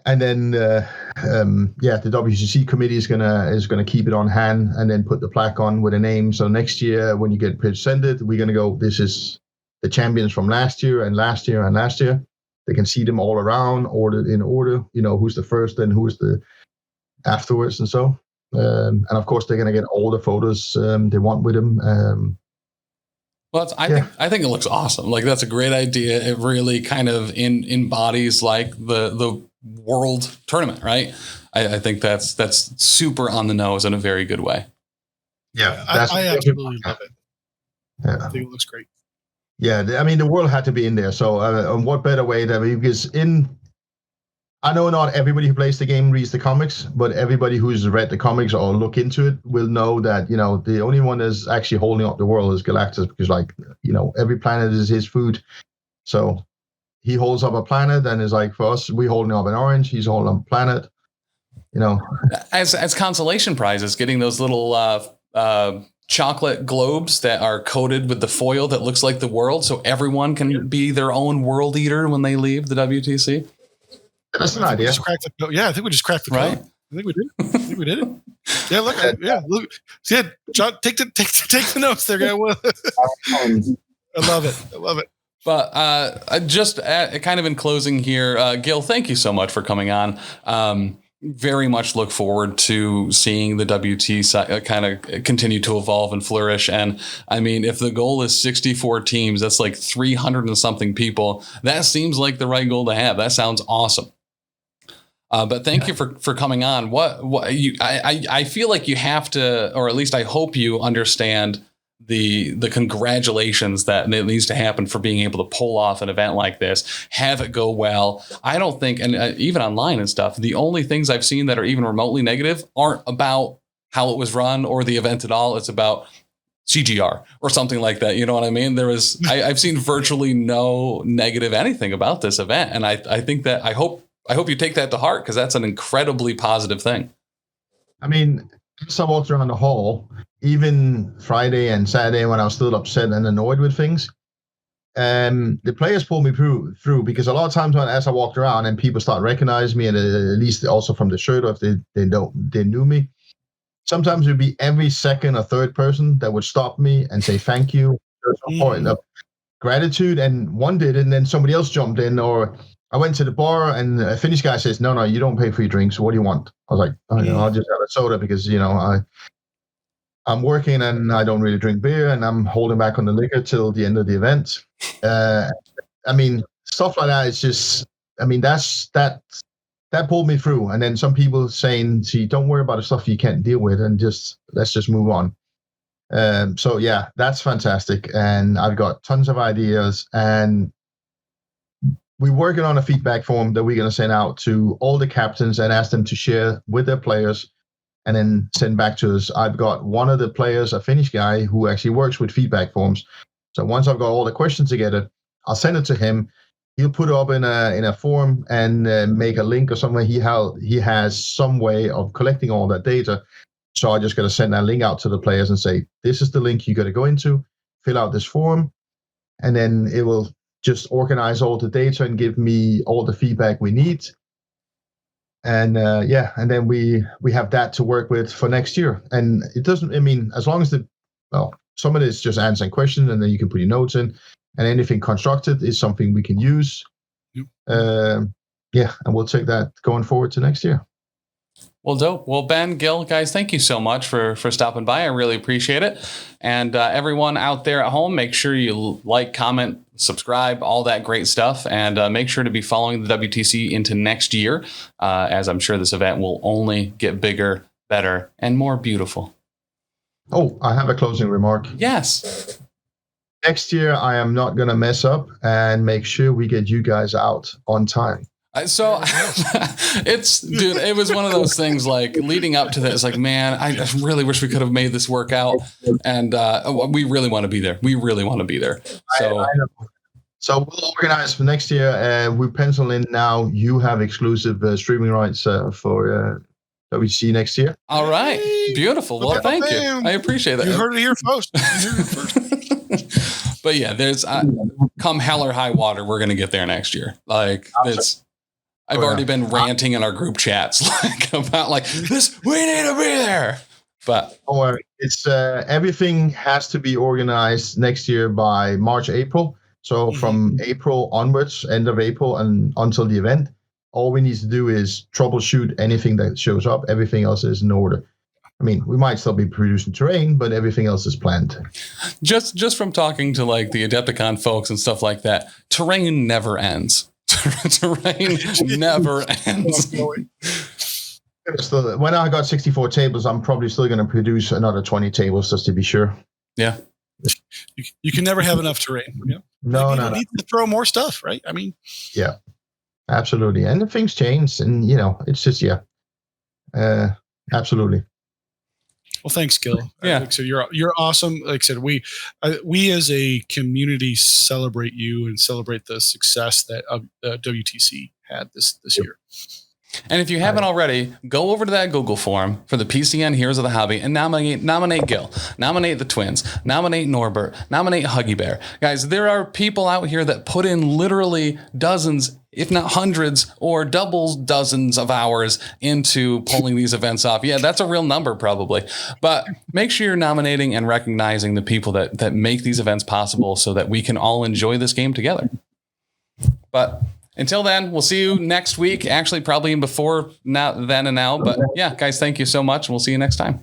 And then, the WTC committee is gonna keep it on hand and then put the plaque on with a name. So next year, when you get presented, we're gonna go, "This is the champions from last year and last year and last year." They can see them all around, ordered in order. Who's the first and who's the afterwards, and so. And of course, they're gonna get all the photos they want with them. Well, I think it looks awesome. Like, that's a great idea. It really kind of embodies like the world tournament, right? I think that's super on the nose in a very good way. Yeah, I absolutely love it. Yeah. I think it looks great. Yeah, I mean, the world had to be in there. So what better way because I know not everybody who plays the game reads the comics, but everybody who's read the comics or look into it will know that, the only one that's actually holding up the world is Galactus, because every planet is his food. So he holds up a planet and is like, for us, we holding up an orange, he's holding up a planet, As consolation prizes, getting those little chocolate globes that are coated with the foil that looks like the world, so everyone can be their own world eater when they leave the WTC. That's an idea. I think we just cracked the code. I think we did it. Yeah, look. Look. Yeah, John, take the notes there, guy. I love it. But just kind of in closing here, Gil, thank you so much for coming on. Very much look forward to seeing the WT kind of continue to evolve and flourish. And I mean, if the goal is 64 teams, that's like 300 and something people. That seems like the right goal to have. That sounds awesome. But thank you for coming on. I feel like you have to, or at least I hope you understand the congratulations that needs to happen for being able to pull off an event like this, have it go well. I don't think, and even online and stuff, the only things I've seen that are even remotely negative aren't about how it was run or the event at all. It's about CGR or something like that. You know what I mean? I've seen virtually no negative anything about this event. And I think that I hope you take that to heart, because that's an incredibly positive thing. I mean, as I walked around the hall, even Friday and Saturday when I was still upset and annoyed with things, the players pulled me through because a lot of times as I walked around and people start recognizing me, and at least also from the shirt, or if they knew me, sometimes it would be every second or third person that would stop me and say thank you, point of gratitude, and one did it, and then somebody else jumped in. Or I went to the bar and a Finnish guy says, no, you don't pay for your drinks. What do you want? I was like, I'll just have a soda, because, I'm working and I don't really drink beer, and I'm holding back on the liquor till the end of the event. I mean, stuff like that is just, I mean, that pulled me through. And then some people saying, see, don't worry about the stuff you can't deal with, and let's just move on. So yeah, that's fantastic. And I've got tons of ideas, and we're working on a feedback form that we're going to send out to all the captains and ask them to share with their players. and then send back to us. I've got one of the players, a Finnish guy, who actually works with feedback forms. So once I've got all the questions together, I'll send it to him. He'll put it up in a form and make a link or somewhere. He has some way of collecting all that data. So I just got to send that link out to the players and say, this is the link you got to go into, fill out this form, and then it will just organize all the data and give me all the feedback we need. And and then we have that to work with for next year. And it doesn't, I mean, as long as some of it is just answering questions, and then you can put your notes in, and anything constructed is something we can use. And we'll take that going forward to next year. Well, dope. Well, Ben, Gil, guys, thank you so much for stopping by. I really appreciate it. And everyone out there at home, make sure you like, comment, subscribe, all that great stuff. And make sure to be following the WTC into next year, as I'm sure this event will only get bigger, better, and more beautiful. Oh, I have a closing remark. Yes. Next year, I am not going to mess up and make sure we get you guys out on time. So it was one of those things like leading up to this, like, man, I really wish we could have made this work out. And we really want to be there. We really want to be there. So, I know. So we'll organize for next year. We pencil in now. You have exclusive streaming rights for WTC next year. All right. Beautiful. Well, thank you. I appreciate that. You heard it here first. But yeah, there's come hell or high water, we're going to get there next year. Like it's. I've already been ranting in our group chats about this. We need to be there. But it's everything has to be organized next year by March, April. So from April onwards, end of April and until the event, all we need to do is troubleshoot anything that shows up. Everything else is in order. I mean, we might still be producing terrain, but everything else is planned. Just from talking to the Adepticon folks and stuff like that, terrain never ends. Terrain never ends. When I got 64 tables, I'm probably still going to produce another 20 tables just to be sure. Yeah. You can never have enough terrain. Yeah. No. Need to throw more stuff, right? I mean, yeah, absolutely. And the things change, and it's just absolutely. Well, thanks, Gil. Yeah. Like I said, you're awesome. Like I said, we as a community celebrate you and celebrate the success that WTC had this year. And if you haven't already, go over to that Google form for the PCN Heroes of the Hobby and nominate Gil, nominate the twins, nominate Norbert, nominate Huggy Bear. Guys, there are people out here that put in literally dozens, if not hundreds or double dozens of hours into pulling these events off. Yeah, that's a real number probably. But make sure you're nominating and recognizing the people that make these events possible so that we can all enjoy this game together. But until then, we'll see you next week. Actually, probably before then and now. But yeah, guys, thank you so much. And we'll see you next time.